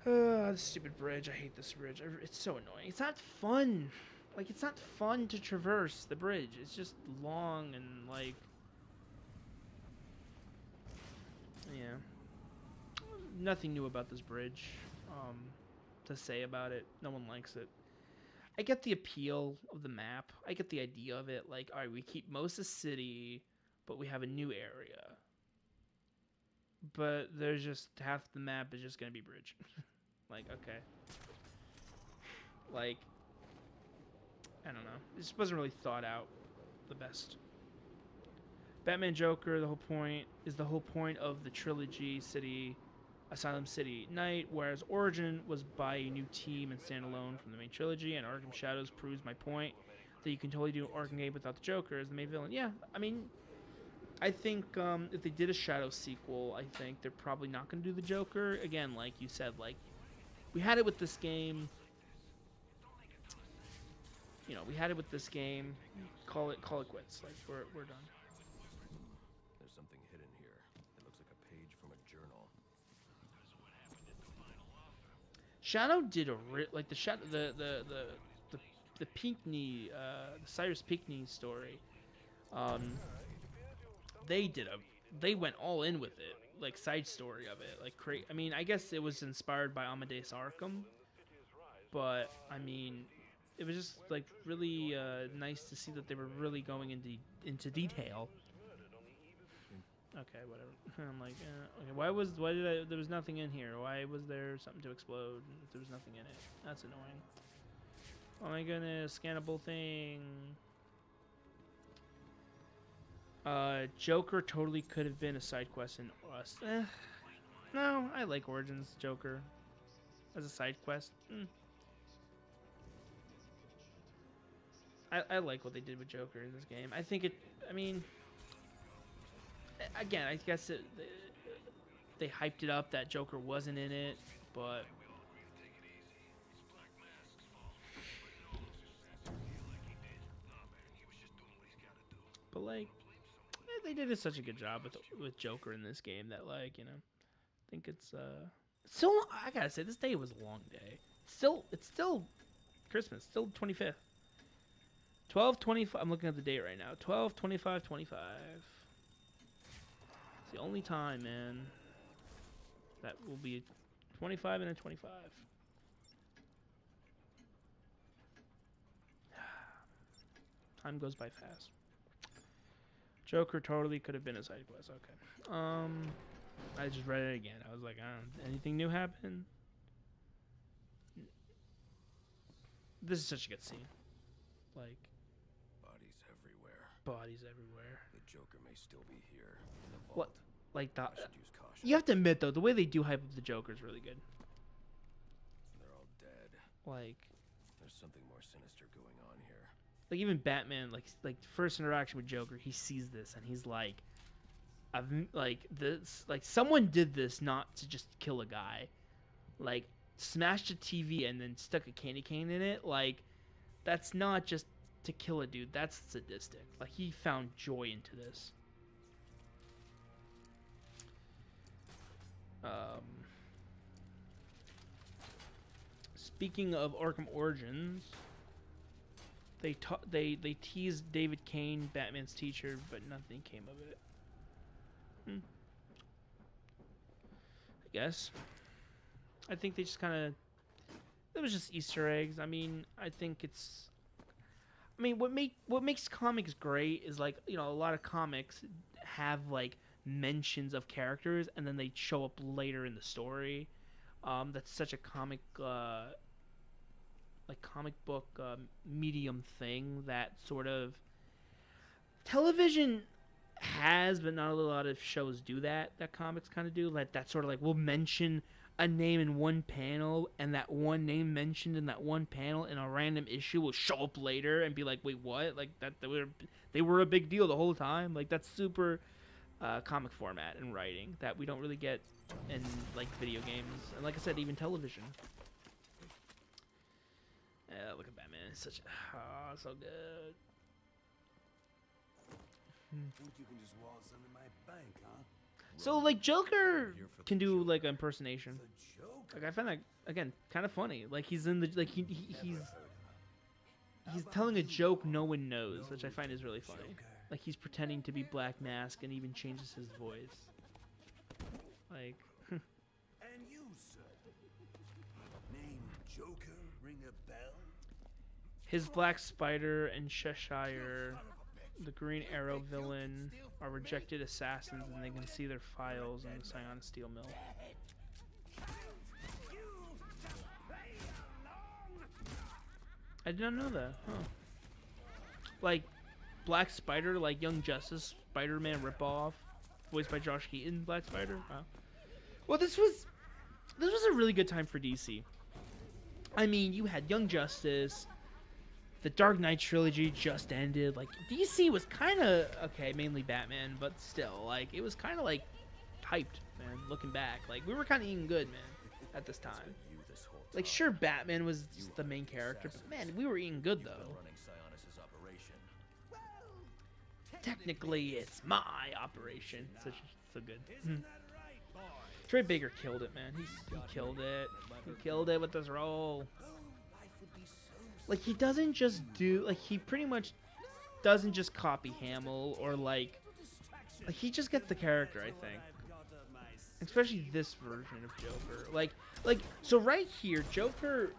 Okay. This stupid bridge. I hate this bridge. It's so annoying. It's not fun. Like, it's not fun to traverse the bridge. It's just long and, like... Yeah. Nothing new about this bridge to say about it. No one likes it. I get the appeal of the map. I get the idea of it. Like, alright, we keep most of the city, but we have a new area. But there's just half the map is just going to be bridge. Like, okay. Like, I don't know. This wasn't really thought out the best. Batman Joker, the whole point of the trilogy City, Asylum City Night, whereas Origin was by a new team and standalone from the main trilogy, and Arkham Shadows proves my point that you can totally do an Arkham game without the Joker as the main villain. Yeah, I mean, I think if they did a Shadow sequel, I think they're probably not going to do the Joker. Again, like you said, like, we had it with this game. We had it with this game. Call it quits. Like, we're done. There's something hidden here. It looks like a page from a journal. Shadow did the Pinckney, the Cyrus Pinckney story. They went all in with it, like, side story of it, like, I mean, I guess it was inspired by Amadeus Arkham, but I mean, it was just like really nice to see that they were really going into detail. Okay, whatever. I'm like, okay, there was nothing in here? Why was there something to explode if there was nothing in it? That's annoying. Oh my goodness, scannable thing. Joker totally could have been a side quest in us. No, I like Origins Joker as a side quest. I like what they did with Joker in this game. I think I mean, again, I guess they hyped it up that Joker wasn't in it, but like they did such a good job with Joker in this game that like I think it's still I gotta say this day was a long day. It's still Christmas, still 25th. 12/25. I'm looking at the date right now. 12/25/25. It's the only time, man. That will be 25 and a 25. Time goes by fast. Joker totally could have been a side quest. Okay. I just read it again. I was like, anything new happen? This is such a good scene. Like, bodies everywhere. The Joker may still be here. In the vault. What? Like that? I should use caution. You have to admit though, the way they do hype up the Joker is really good. They're all dead. Like, There's something more sinister going on here. like even Batman, like first interaction with Joker, he sees this and he's like, someone did this not to just kill a guy, like smashed a TV and then stuck a candy cane in it. Like, that's not just to kill a dude. That's sadistic. Like, he found joy into this. Speaking of Arkham Origins, they teased David Kane, Batman's teacher, but nothing came of it. I guess. I think they just kind of. It was just Easter eggs. I mean, I think it's. I mean, what makes comics great is like a lot of comics have like mentions of characters and then they show up later in the story. That's such a comic book medium thing that sort of television has, but not a lot of shows do that. That comics kind of do. Like that sort of like we'll mention a name in one panel, and that one name mentioned in that one panel in a random issue will show up later and be like, wait, what? Like that they were a big deal the whole time. Like that's super comic format and writing that we don't really get in like video games, and like I said, even television. Yeah, look at Batman. It's such so good. Think you can just waltz under my bank, huh? So like Joker can do like impersonation. The Joker. Like I find that again kind of funny. Like he's in the like he's telling a joke no one knows, which I find is really funny. Like he's pretending to be Black Mask and even changes his voice. Like And you, sir. Name Joker, ring a bell? his Black Spider and Cheshire, the Green Arrow villain, are rejected assassins and they can see their files in the Psionic Steel Mill. I did not know that. Huh. Like Black Spider, like Young Justice, Spider-Man ripoff, voiced by Josh Keaton. Black Spider. Wow. Well, this was a really good time for DC. I mean, you had Young Justice. The Dark Knight trilogy just ended. Like DC was kind of okay, mainly Batman, but still, like it was kind of like hyped, man. Looking back, like we were kind of eating good, man, at this time. Like sure, Batman was just the main character, but man, we were eating good though. Technically, it's my operation. Such so good. Troy Baker killed it, man. He killed it. He killed it with this role. Like he doesn't just do like he pretty much doesn't just copy Hamill or like he just gets the character, I think. Especially this version of Joker. Like so right here, Joker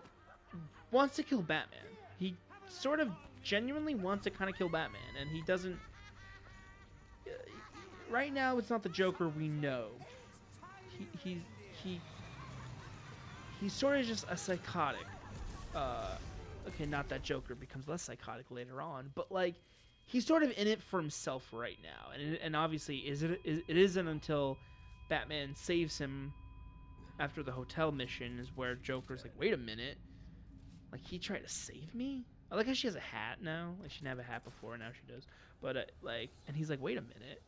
wants to kill Batman. He sort of genuinely wants to kind of kill Batman, and he doesn't. Right now, it's not the Joker we know. He's sort of just a psychotic. Okay, not that Joker becomes less psychotic later on, but like he's sort of in it for himself right now, and obviously it isn't until Batman saves him after the hotel mission is where Joker's like, wait a minute, like he tried to save me. I like how she has a hat now. Like she didn't have a hat before, now she does. But like, and he's like, wait a minute.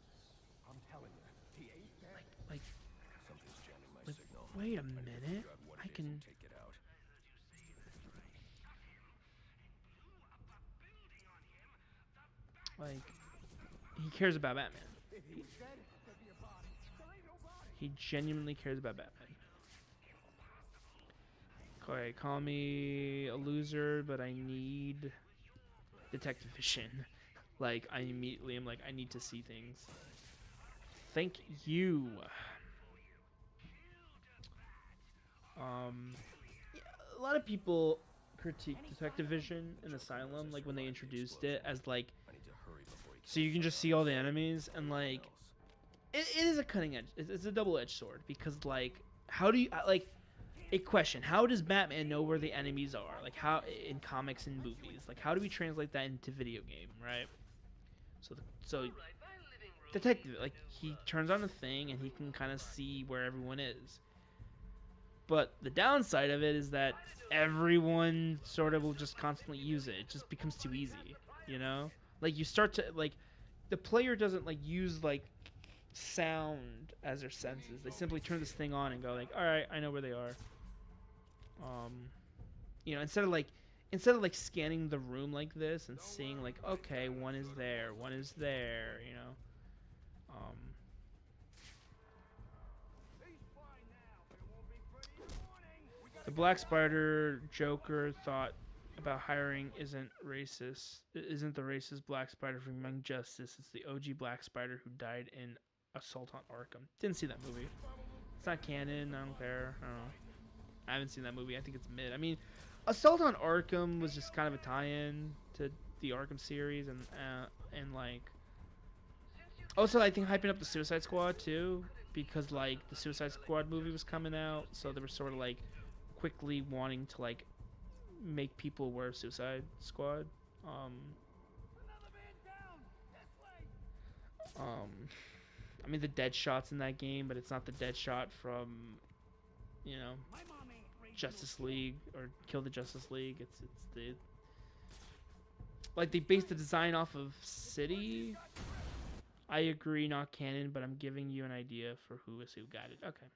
I'm telling you, he ain't dead. Like Wait a And if you minute. figure out what I it is, can. take it out. Like, he cares about Batman. He genuinely cares about Batman. Okay, call me a loser, but I need detective vision. Like, I immediately am like, I need to see things. Thank you. Yeah, a lot of people critique detective vision in Asylum, like when they introduced it as like, I need to hurry before he so you can just see all the enemies, and like, it is a cutting edge. It's a double-edged sword because like, how do you like? A question: how does Batman know where the enemies are? Like how in comics and movies? Like how do we translate that into video game? Right. So detective, like he turns on a thing and he can kind of see where everyone is. But the downside of it is that everyone sort of will just constantly use it. It just becomes too easy, you know? Like you start to like the player doesn't like use like sound as their senses. They simply turn this thing on and go like, "All right, I know where they are." Um, you know, instead of like scanning the room like this and seeing like, "Okay, one is there, one is there," you know. Um, The Black Spider Joker thought about hiring isn't racist. Isn't the racist Black Spider from Young Justice? It's the OG Black Spider who died in Assault on Arkham. Didn't see that movie. It's not canon. I don't care. I don't know. I haven't seen that movie. I think it's mid. I mean, Assault on Arkham was just kind of a tie-in to the Arkham series, and like also I think hyping up the Suicide Squad too, because like the Suicide Squad movie was coming out, so they were sort of like quickly wanting to like make people wear Suicide Squad. Um, um, I mean the dead shots in that game, but it's not the dead shot from, you know, Justice League or Kill the Justice League. It's the like they based the design off of City. I agree, not canon, but I'm giving you an idea for who got it. Okay.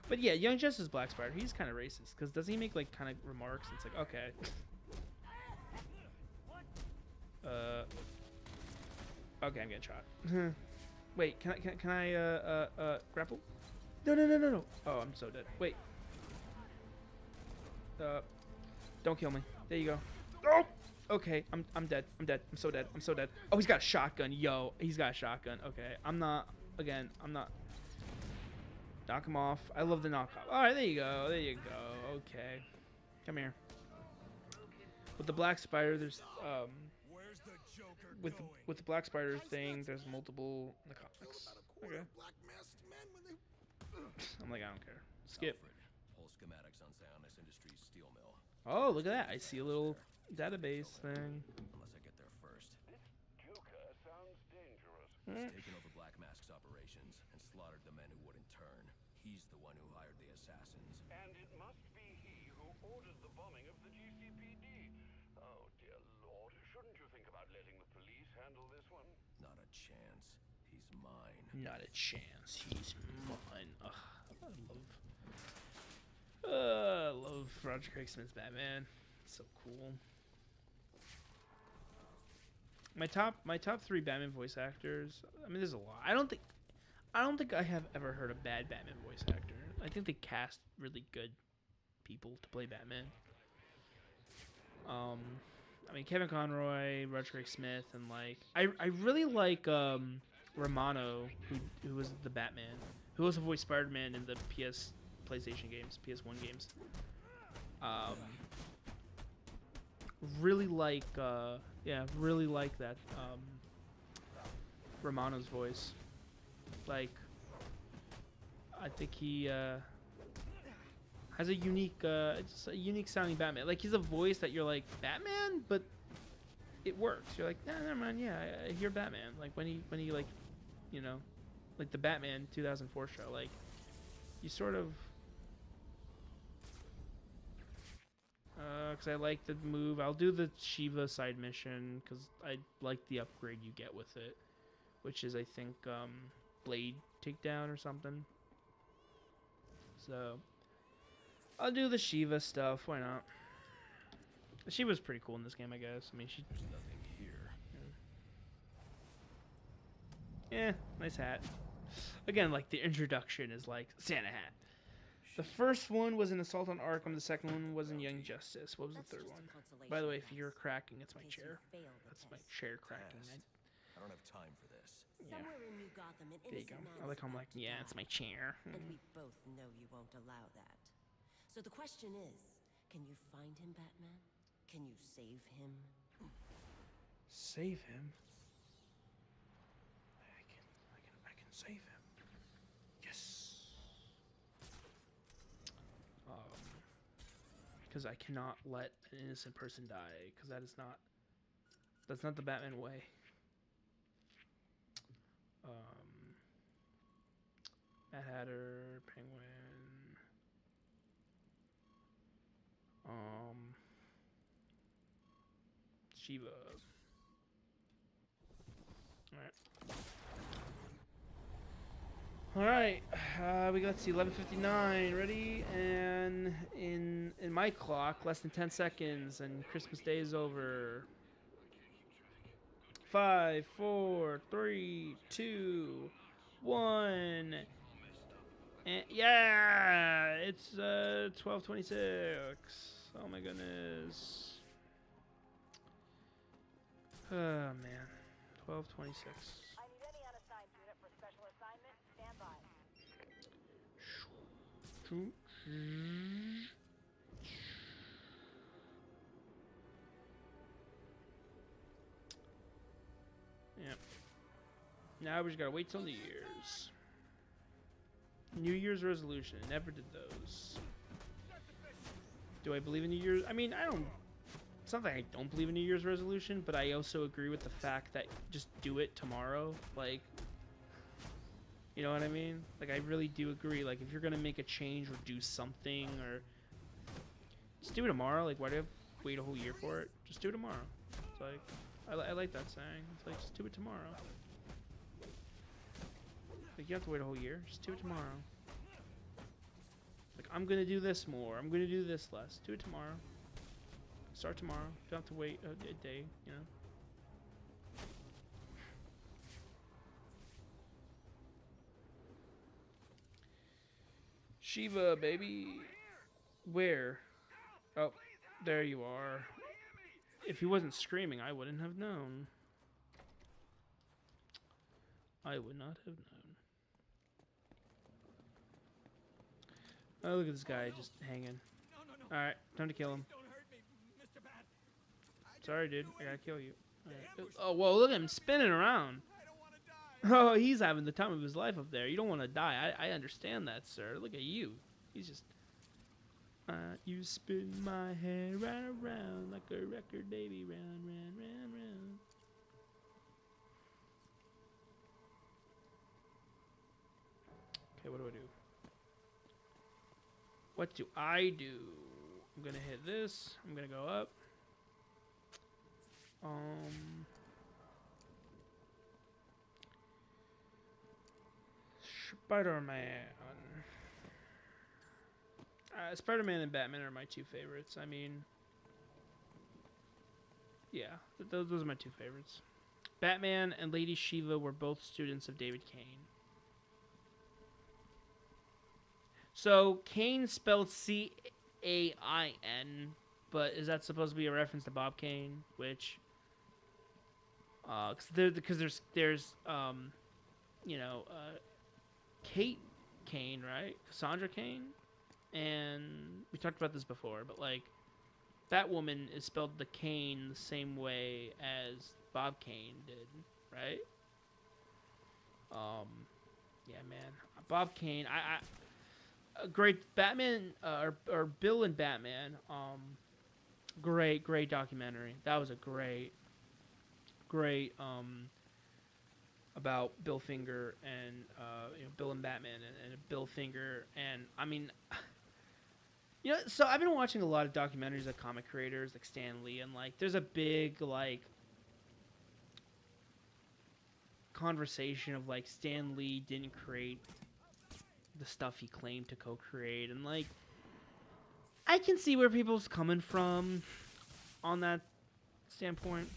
But yeah, Young Justice Black Spider, he's kind of racist because doesn't he make like kind of remarks? It's like okay. Okay, I'm getting shot. Wait, can I grapple? No. Oh, I'm so dead. Wait. Don't kill me. There you go. Oh. Okay, I'm dead. I'm dead. I'm so dead. I'm so dead. Oh, he's got a shotgun. Yo, he's got a shotgun. Okay, I'm not. Knock him off. I love the knock off. All right, there you go. There you go. Okay, come here. With the Black Spider, there's Where's the Joker with the Black Spider thing, there's multiple in the comics. Okay. I'm like, I don't care. Skip. Alfred, whole schematics on Sionis Industries steel mill. Oh, look at that. I see a little database thing. Unless I get there first. Joker sounds dangerous. He's taken over Black Mask's operations and slaughtered the men who wouldn't turn. He's the one who hired the assassins. And it must be he who ordered the bombing of the GCPD. Oh, dear Lord. Shouldn't you think about letting the police handle this one? Not a chance. He's mine. Not a chance. He's mine. Ugh, I love Roger Craig Smith's Batman. So cool. My top 3 Batman voice actors. I mean, there's a lot. I don't think I have ever heard a bad Batman voice actor. I think they cast really good people to play Batman. I mean, Kevin Conroy, Roger Craig Smith, and like I really like Romano, who was the Batman, who also voiced Spider-Man in the PlayStation games, PS1 games. Really like that Romano's voice. Like, I think he has a unique sounding Batman. Like, he's a voice that you're like, Batman, but it works. You're like, nah, never mind. Yeah, I hear Batman. Like when he like, you know, like the Batman 2004 show. Like, you sort of, because I like the move. I'll do the Shiva side mission because I like the upgrade you get with it, which is I think Blade takedown or something. So I'll do the Shiva stuff. Why not? Shiva's pretty cool in this game, I guess. I mean, she. There's nothing here. Yeah, nice hat. Again, like the introduction is like Santa hat. The first one was in Assault on Arkham. The second one was in Young Justice. What was the third one? By the way, if you're cracking, it's my chair. That's my chair cracking. I don't have time for this. Yeah. Somewhere in New Gotham, an There you go. innocent I man like is how I'm about like, to yeah, die. it's my chair. And we both know you won't allow that. So the question is, can you find him, Batman? Can you save him? Save him. I can save him. Yes. Because I cannot let an innocent person die. Because that's not the Batman way. Mad Hatter, Penguin. Shiva. Alright, let's see, 11:59, ready? And in my clock, less than 10 seconds, and Christmas Day is over. 5, 4, 3, 2, 1. And yeah, it's 12:26. Oh my goodness. Oh man, 12:26. I need any unassigned unit for special assignment. Stand by. Yep. Now we just gotta wait till New Year's. New Year's resolution. Never did those. Do I believe in New Year's? I mean, I don't. It's not that I don't believe in New Year's resolution, but I also agree with the fact that just do it tomorrow. Like, you know what I mean? Like, I really do agree. Like, if you're gonna make a change or do something, or just do it tomorrow. Like, why do you have to wait a whole year for it? Just do it tomorrow. It's like, I like that saying. It's like, just do it tomorrow. Like, you have to wait a whole year. Just do it tomorrow. Like, I'm gonna do this more. I'm gonna do this less. Do it tomorrow. Start tomorrow. Don't have to wait a day, you know? Shiva, baby. Where? Oh, there you are. If he wasn't screaming, I wouldn't have known. I would not have known. Oh, look at this guy just hanging. Alright, time to kill him. Sorry, dude. I gotta kill you. Right. Oh, whoa, look at him spinning around. Oh, he's having the time of his life up there. You don't want to die. I understand that, sir. Look at you. He's just... you spin my head right around like a record, baby. Round, round, round, round. Okay, what do I do? What do I do? I'm gonna hit this. I'm gonna go up. Spider-Man. Spider-Man and Batman are my two favorites. I mean, yeah, those are my two favorites. Batman and Lady Shiva were both students of David Kane. So, Kane spelled C-A-I-N, but is that supposed to be a reference to Bob Kane? Which, because there's you know, Kate Kane, right? Cassandra Kane? And we talked about this before, but like, Batwoman is spelled the Kane the same way as Bob Kane did, right? Yeah, man. Bob Kane, a great Batman, or Bill and Batman, great documentary. That was a great, about Bill Finger and, you know, Bill and Batman and Bill Finger. And, I mean, you know, so I've been watching a lot of documentaries of comic creators like Stan Lee, and, like, there's a big, like, conversation of like Stan Lee didn't create the stuff he claimed to co-create, and like I can see where people's coming from on that standpoint.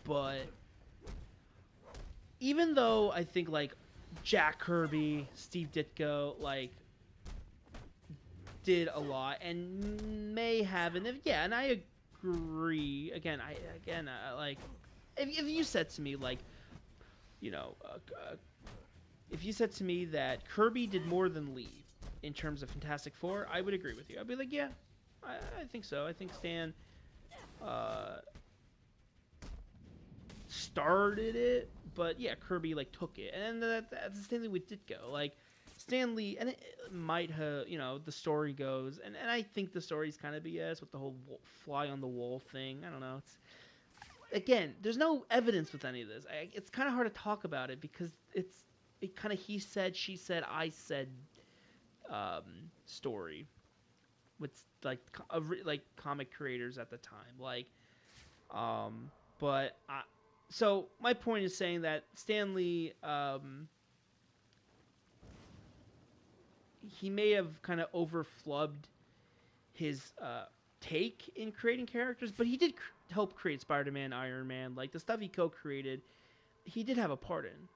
But even though I think like Jack Kirby, Steve Ditko, like did a lot and may have, and if, yeah, and I agree. Again, like if you said to me like, you know, if you said to me that Kirby did more than Lee in terms of Fantastic Four, I would agree with you. I'd be like, yeah, I think so. I think Stan started it, but yeah, Kirby like took it, and that's the same thing with Ditko. Like Stan Lee, and it might have, you know, the story goes, and I think the story's kind of BS with the whole fly on the wall thing. I don't know. It's again, there's no evidence with any of this. It's kind of hard to talk about it because it kind of he said, she said, I said story with like comic creators at the time, like but so my point is saying that Stan Lee he may have kind of overflubbed his take in creating characters, but he did help create Spider-Man, Iron Man, like the stuff he co-created. He did have a part in.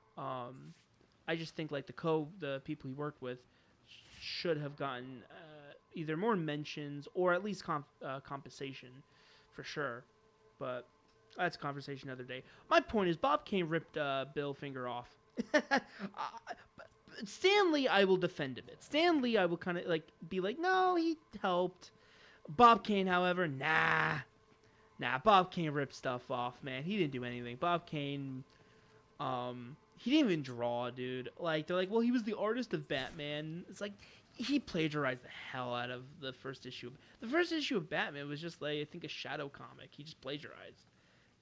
I just think like the people he worked with should have gotten either more mentions or at least compensation for sure. But that's a conversation another day. My point is Bob Kane ripped Bill Finger off. Stan Lee, I will defend a bit. Stan Lee, I will kind of like be like, no, he helped. Bob Kane, however, nah. Bob Kane ripped stuff off, man. He didn't do anything. Bob Kane, he didn't even draw, dude. Like, they're like, well, he was the artist of Batman. It's like, he plagiarized the hell out of the first issue. The first issue of Batman was just like, I think, a shadow comic. He just plagiarized.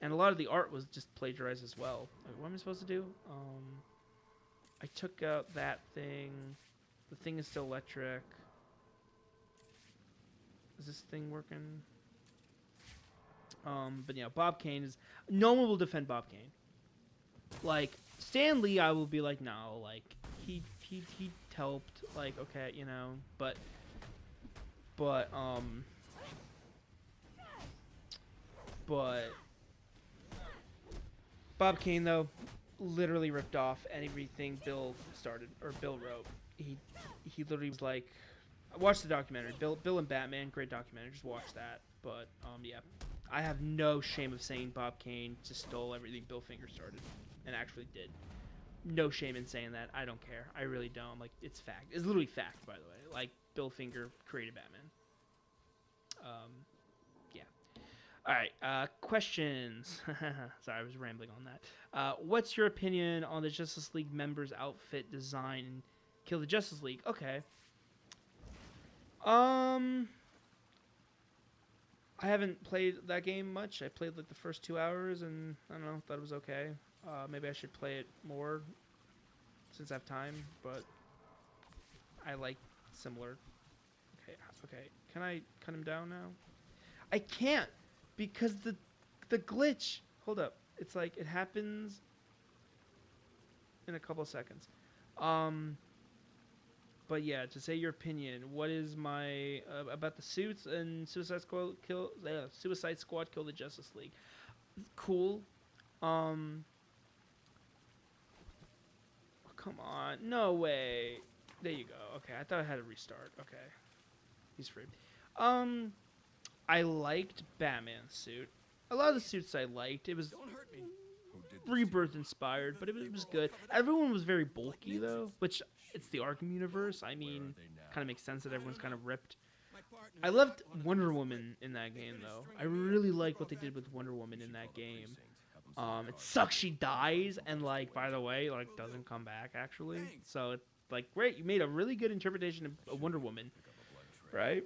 And a lot of the art was just plagiarized as well. Like, what am I supposed to do? I took out that thing. The thing is still electric. Is this thing working? But yeah, Bob Kane is... No one will defend Bob Kane. Like, Stan Lee, I will be like, no, like, he helped, like, okay, you know, but Bob Kane, though, literally ripped off everything Bill started, or Bill wrote. He literally was like, watch the documentary, Bill and Batman, great documentary, just watch that. But, yeah, I have no shame of saying Bob Kane just stole everything Bill Finger started, and actually did. No shame in saying that. I don't care. I really don't. Like, it's fact. It's literally fact, by the way. Like, Bill Finger created Batman. Yeah. All right. Questions. Sorry, I was rambling on that. What's your opinion on the Justice League members' outfit design in Kill the Justice League? Okay. I haven't played that game much. I played like the first 2 hours, and I don't know. Thought it was okay. Maybe I should play it more since I have time, but I like similar. Okay. Can I cut him down now? I can't because the glitch. Hold up. It's like it happens in a couple of seconds. But yeah, to say your opinion, what is my about the suits and Suicide Squad kill the Justice League? Cool. Come on. No way. There you go. Okay, I thought I had to restart. Okay. He's free. I liked Batman's suit. A lot of the suits I liked. It was Rebirth inspired, but it was good. Everyone was very bulky, though, which it's the Arkham universe. I mean, kind of makes sense that everyone's kind of ripped. I loved Wonder Woman in that game, though. I really like what they did with Wonder Woman in that game. It sucks she dies, and, like, by the way, like, doesn't come back, actually. So, it's, like, great. You made a really good interpretation of Wonder Woman, right?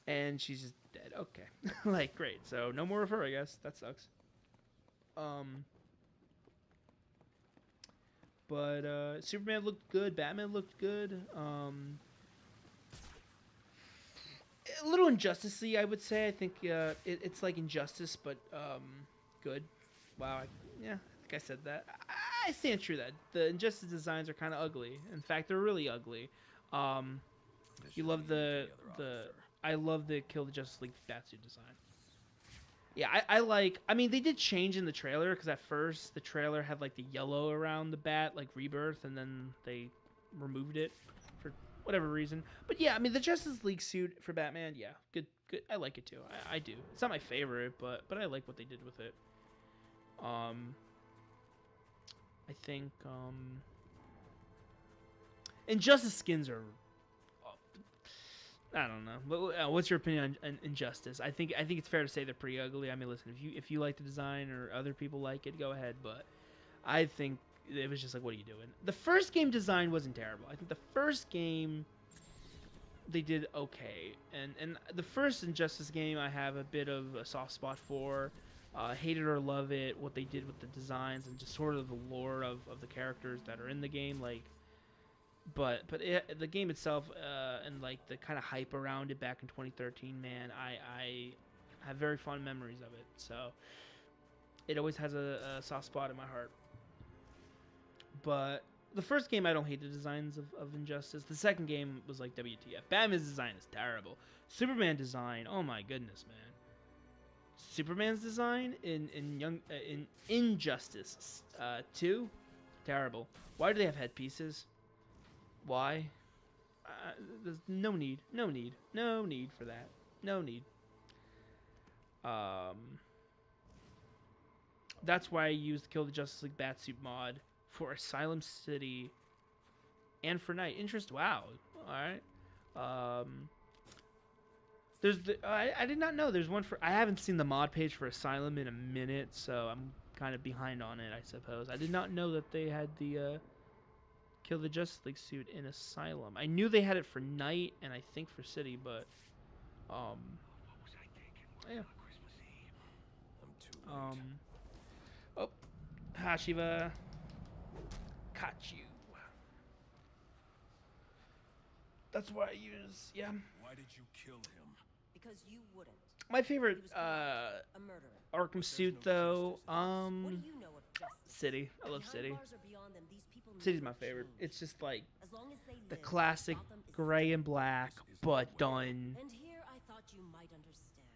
And she's just dead. Okay. Like, great. So, no more of her, I guess. That sucks. But, Superman looked good. Batman looked good. A little Injustice-y, I would say. I think, it's like Injustice, but, good. Wow. Yeah, I think I said that. I stand true that the Injustice designs are kind of ugly. In fact, they're really ugly. Um, This you should love be the other officer. I love the Kill the Justice League Batsuit design. Yeah, I like. I mean, they did change in the trailer because at first the trailer had like the yellow around the bat, like Rebirth, and then they removed it for whatever reason. But yeah, I mean, the Justice League suit for Batman, yeah, good, good. I like it too. I do. It's not my favorite, but I like what they did with it. I think Injustice skins are. I don't know. But what's your opinion on Injustice? I think it's fair to say they're pretty ugly. I mean, listen, if you like the design or other people like it, go ahead. But I think it was just like, what are you doing? The first game design wasn't terrible. I think the first game they did okay, and the first Injustice game I have a bit of a soft spot for. Hate it or love it, what they did with the designs and just sort of the lore of the characters that are in the game, like. But the game itself and like the kind of hype around it back in 2013, man, I have very fond memories of it. So it always has a soft spot in my heart. But the first game, I don't hate the designs of Injustice. The second game was like WTF. Batman's design is terrible. Superman design, oh my goodness, man. Superman's design in Injustice 2, terrible. Why do they have headpieces? Why? There's no need for that. No need. That's why I used Kill the Justice League Batsuit mod for Asylum City and for Night. Interest. Wow. All right. There's I did not know there's one for. I haven't seen the mod page for Asylum in a minute, so I'm kind of behind on it, I suppose. I did not know that they had the Kill the Justice League suit in Asylum. I knew they had it for Night and I think for City, but yeah. I'm too late. Oh, Hashiva, caught you. That's what I use. Yeah. Why did you kill him? Because you wouldn't. My favorite He was corrupt, a murderer. Arkham suit though, What do you know of justice? City. I love Behind City. bars or beyond them, these people City's never my favorite. change. It's just like As long as they the live, classic Gotham is gray and black, but done And here I thought you might understand.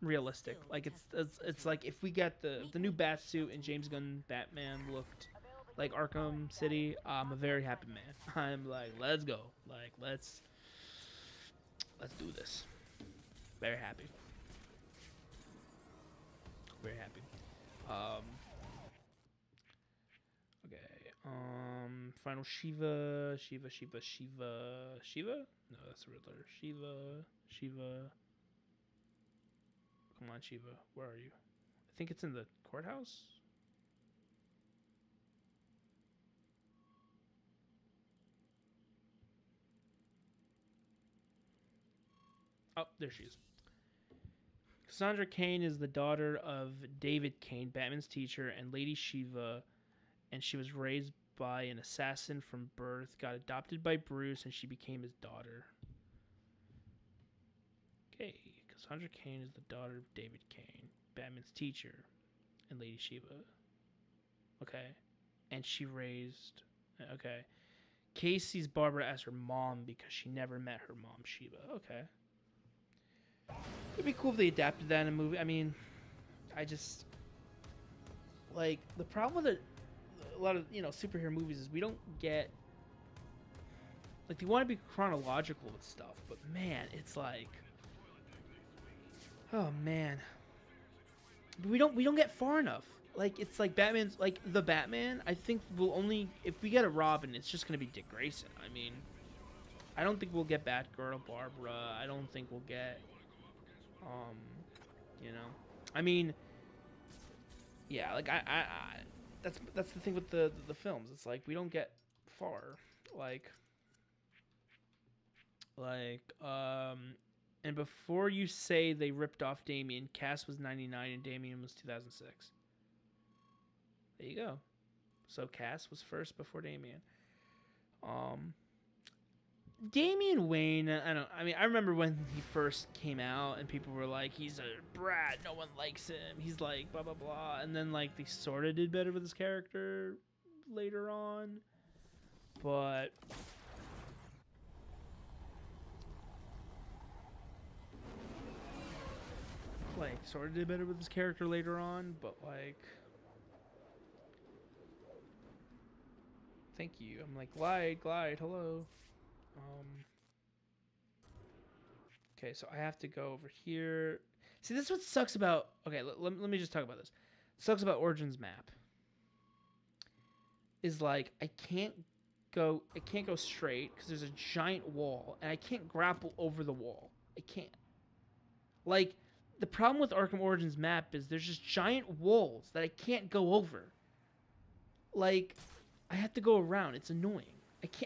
realistic. Like it's like if we get the new bat suit and James Gunn Batman looked like Arkham City, I'm a very happy man. I'm like, let's go. Like let's do this. Very happy. Very happy. Okay. Final Shiva. No, that's the Riddler. Shiva. Come on, Shiva. Where are you? I think it's in the courthouse. Oh, there she is. Cassandra Cain is the daughter of David Cain, Batman's teacher, and Lady Shiva, and she was raised by an assassin from birth, got adopted by Bruce, and she became his daughter. Okay, Cassandra Cain is the daughter of David Cain, Batman's teacher, and Lady Shiva. Okay, and she raised... Okay. Casey sees Barbara as her mom because she never met her mom, Shiva. Okay. It'd be cool if they adapted that in a movie. I mean, I just... Like, the problem with a lot of, superhero movies is we don't get... Like, they want to be chronological with stuff, but man, it's like... Oh, man. But we don't get far enough. Like, it's like Batman's... Like, the Batman, I think we'll only... If we get a Robin, it's just going to be Dick Grayson. I mean, I don't think we'll get Batgirl, Barbara. I don't think we'll get... I mean, yeah, like I that's the thing with the films. It's like we don't get far, and before you say they ripped off Damian, Cass was 99 and Damian was 2006. There you go. So Cass was first before Damian. Damian Wayne, I mean, I remember when he first came out and people were like, he's a brat, no one likes him, he's like, blah, blah, blah. And then, like, they sort of did better with his character later on. But like, sort of did better with his character later on, but like, thank you. I'm like, glide, hello. Okay, so I have to go over here. See, this is what sucks about. Okay, let me just talk about this. Sucks about Origins map. Is like I can't go straight because there's a giant wall, and I can't grapple over the wall. I can't. Like, the problem with Arkham Origins map is there's just giant walls that I can't go over. Like, I have to go around. It's annoying.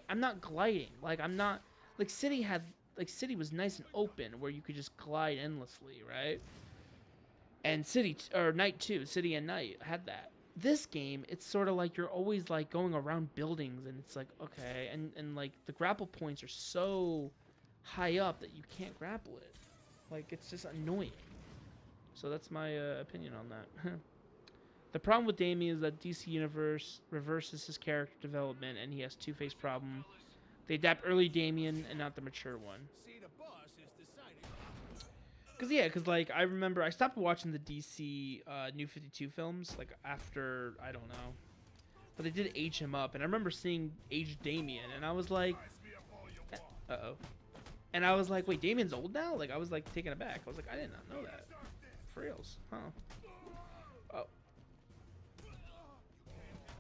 I'm not gliding. Like, I'm not. Like, City was nice and open where you could just glide endlessly, right? And Night too. City and Night had that. This game, it's sort of like you're always like going around buildings, and it's like, okay, and like the grapple points are so high up that you can't grapple it. Like, it's just annoying. So that's my opinion on that. The problem with Damian is that DC Universe reverses his character development, and he has two-face problem. They adapt early Damian and not the mature one. Cause like I remember I stopped watching the DC New 52 films like after, I don't know, but they did age him up, and I remember seeing aged Damian, and I was like, and I was like, wait, Damian's old now? Like, I was like taken aback. I was like, I did not know that. For reals, huh? Oh.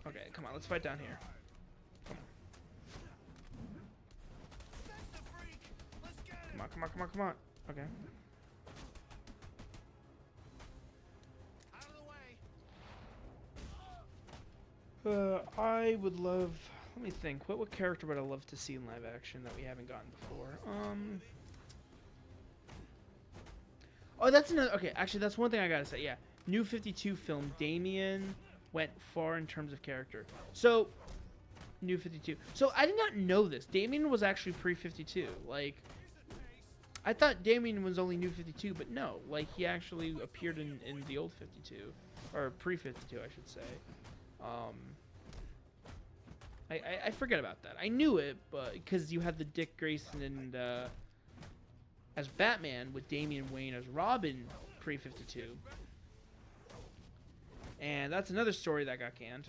Okay, come on, let's fight down here. Come on. Okay. I would love. Let me think. What character would I love to see in live action that we haven't gotten before? Oh, that's another. Okay, actually, that's one thing I gotta say. Yeah, New 52 film. Damian went far in terms of character. So, New 52. So I did not know this. Damian was actually pre-52. Like, I thought Damian was only New 52, but no. Like, he actually appeared in the old 52, or pre-52, I should say. I forget about that. I knew it, but because you had the Dick Grayson and as Batman with Damian Wayne as Robin pre-52, and that's another story that got canned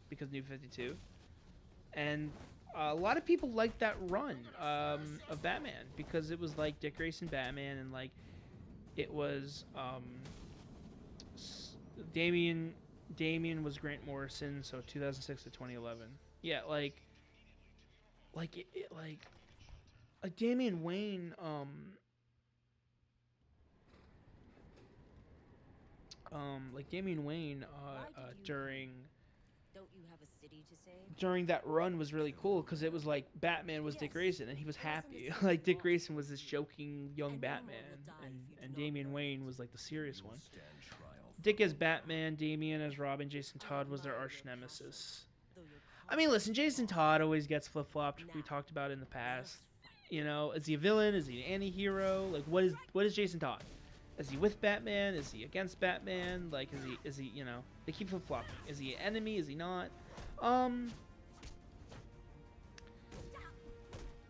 because New 52, and a lot of people liked that run of Batman because it was like Dick Grayson Batman, and like it was Damian was Grant Morrison, so 2006 to 2011. Yeah, like Damian Wayne during Don't you have a city to save? during that run was really cool because it was like Batman was Dick Grayson and he was happy. Like, Dick Grayson was this joking young Batman, and Damian Wayne was like the serious one. Dick as Batman, Damian as Robin, Jason Todd was their arch nemesis. I mean, listen, Jason Todd always gets flip-flopped. We talked about it in the past. You know, is he a villain? Is he an anti-hero? Like, what is Jason Todd? Is he with Batman? Is he against Batman? Like, is he, you know, they keep flip-flopping. Is he an enemy? Is he not?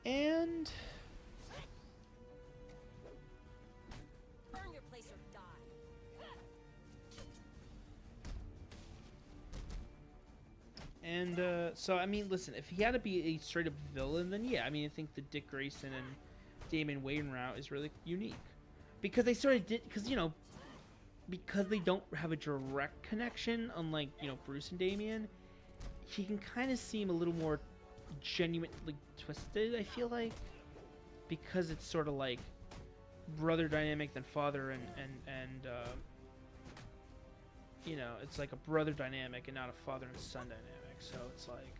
And Burn your place or die. so I mean, listen, if he had to be a straight up villain, then yeah, I mean, I think the Dick Grayson and Damian Wayne route is really unique because they sort of did, because, you know, because they don't have a direct connection, unlike, you know, Bruce and Damian, he can kind of seem a little more genuinely twisted, I feel like, because it's sort of like brother dynamic than father and you know, it's like a brother dynamic and not a father and son dynamic. So it's like,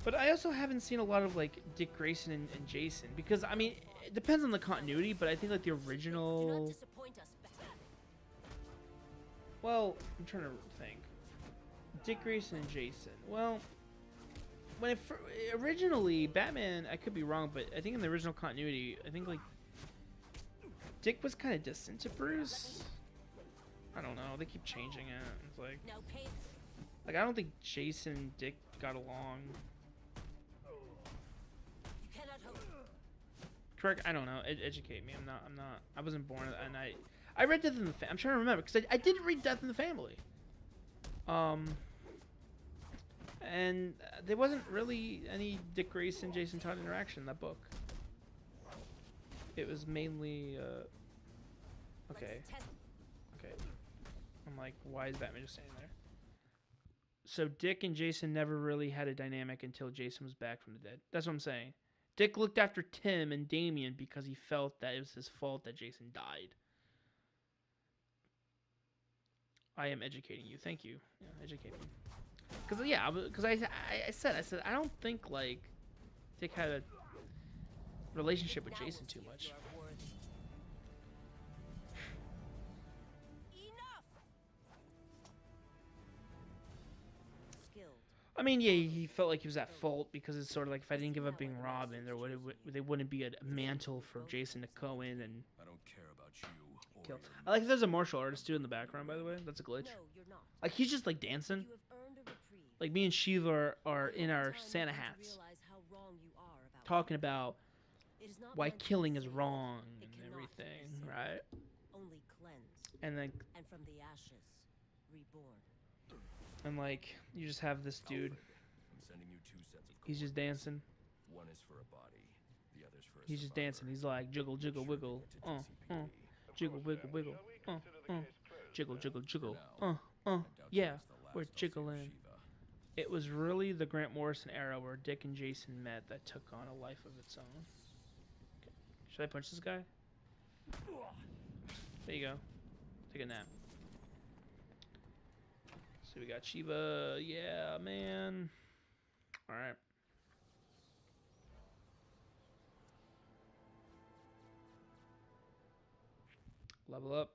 but I also haven't seen a lot of like Dick Grayson and Jason, because I mean, it depends on the continuity, but I think like the original, well, I'm trying to think. Dick Grayson and Jason. Well, when originally Batman, I could be wrong, but I think in the original continuity, I think like Dick was kind of distant to Bruce. I don't know. They keep changing it. It's like I don't think Jason and Dick got along. Correct. I don't know. Educate me. I'm not. I wasn't born, and I read Death in the Family. I'm trying to remember because I did read Death in the Family. And there wasn't really any Dick Grayson Jason Todd interaction in that book. It was mainly okay. I'm like, why is Batman just standing there? So Dick and Jason never really had a dynamic until Jason was back from the dead. That's what I'm saying. Dick looked after Tim and Damian because he felt that it was his fault that Jason died. I am educating you. Thank you. Yeah, educate me. Because I said I don't think like Dick had a relationship with Jason too much. I mean, yeah, he felt like he was at fault because it's sort of like if I didn't give up being Robin, there wouldn't be a mantle for Jason to go in and I don't care about you or kill. your I like there's a martial artist dude in the background, by the way. That's a glitch. Like he's just like dancing. Like me and Shiva are in our Santa hats, talking about why killing is wrong and everything, right? And then from the ashes, reborn. and like you just have this dude. I'm sending you 2 sets of He's just dancing. One is for a body, the other's for a He's just survivor. dancing. He's like jiggle, jiggle, wiggle, jiggle, wiggle, wiggle, jiggle, jiggle, jiggle, yeah, we're jiggling. It was really the Grant Morrison era where Dick and Jason met that took on a life of its own. Okay. Should I punch this guy? There you go. Take a nap. So we got Shiva. Yeah, man. Alright. Level up.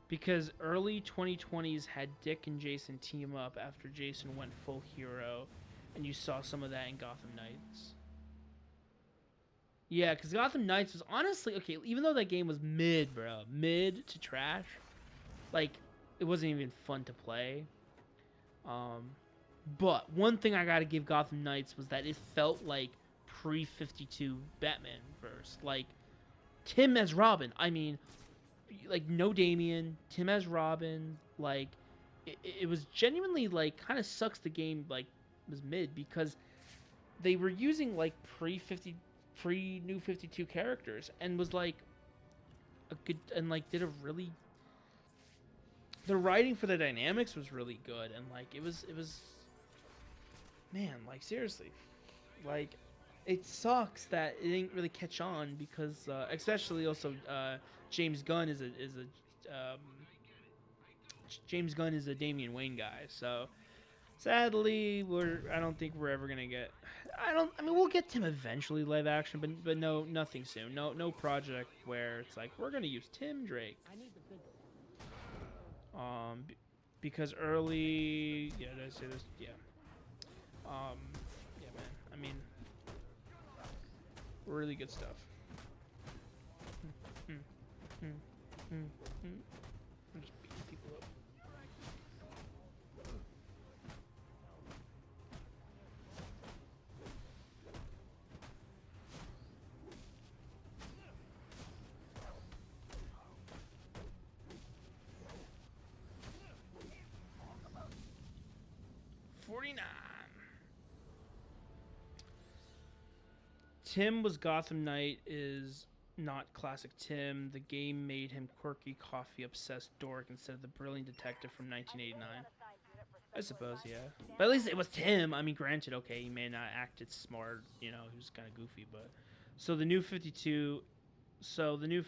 Because early 2020s had Dick and Jason team up after Jason went full hero, and you saw some of that in Gotham Knights. Yeah, because Gotham Knights was honestly, okay, even though that game was mid, bro, mid to trash, like, it wasn't even fun to play. But one thing I gotta give Gotham Knights was that it felt like pre-52 Batman verse. Like, Tim as Robin, I mean, like, no Damian, Tim as Robin, like, it was genuinely, like, kind of sucks the game, like, was mid, because they were using, like, pre-New 52 characters, and was, like, a good, and, like, did a really, the writing for the dynamics was really good, and, like, it was, man, like, seriously, like, it sucks that it didn't really catch on, because, especially also, James Gunn is a Damian Wayne guy, so sadly I don't think we're ever gonna get. I mean, we'll get Tim eventually live action, but no, nothing soon. No project where it's like we're gonna use Tim Drake. Because early, yeah, did I say this? Yeah. Yeah, man. I mean, really good stuff. I'm just beating people up. Tim was Gotham Knight is not classic Tim. The game made him quirky, coffee-obsessed dork instead of the brilliant detective from 1989. I suppose, yeah. But at least it was Tim. I mean, granted, okay, he may not acted smart, you know, he was kind of goofy, but so the new 52, so the new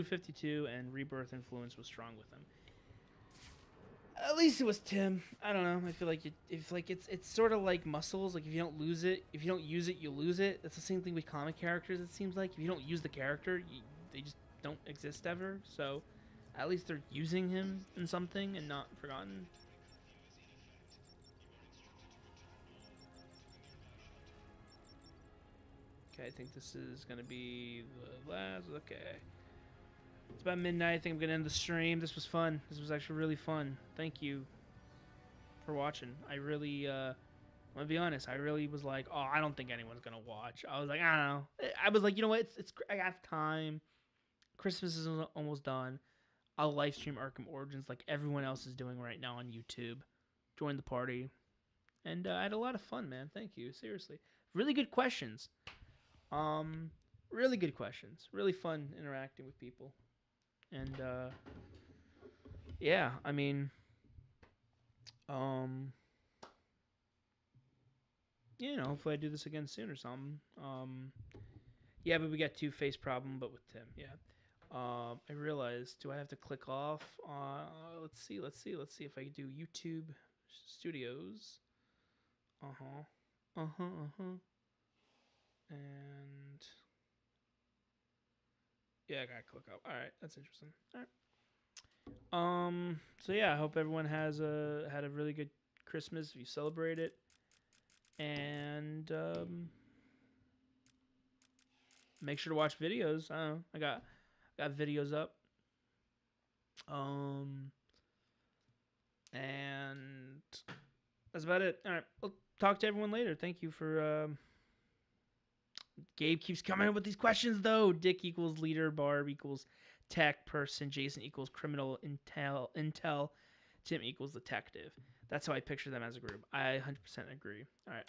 52 and Rebirth influence was strong with him. At least it was Tim. I don't know. I feel like it's sort of like muscles. Like if you don't lose it, if you don't use it, you lose it. That's the same thing with comic characters. It seems like if you don't use the character, they just don't exist ever. So, at least they're using him in something and not forgotten. Okay, I think this is gonna be the last. Okay. It's about midnight. I think I'm gonna end the stream. This was fun. This was actually really fun. Thank you for watching. I really, I'm gonna be honest. I really was like, oh, I don't think anyone's gonna watch. I was like, I don't know. I was like, you know what? I have time. Christmas is almost done. I'll live stream Arkham Origins like everyone else is doing right now on YouTube. Join the party, and I had a lot of fun, man. Thank you. Seriously, really good questions. Really good questions. Really fun interacting with people. And yeah, I mean, you know, hopefully I do this again soon or something. Yeah, but we got Two-Face problem, but with Tim, yeah. I realized, do I have to click off? Let's see if I can do YouTube Studios. And yeah, I gotta click up. All right, that's interesting. All right. So yeah, I hope everyone had a really good Christmas if you celebrate it. And make sure to watch videos. I don't know. I got videos up. And that's about it. All right. I'll talk to everyone later. Thank you for Gabe keeps coming up with these questions though. Dick equals leader, Barb equals tech person, Jason equals criminal intel, Tim equals detective. That's how I picture them as a group. I 100% agree. All right.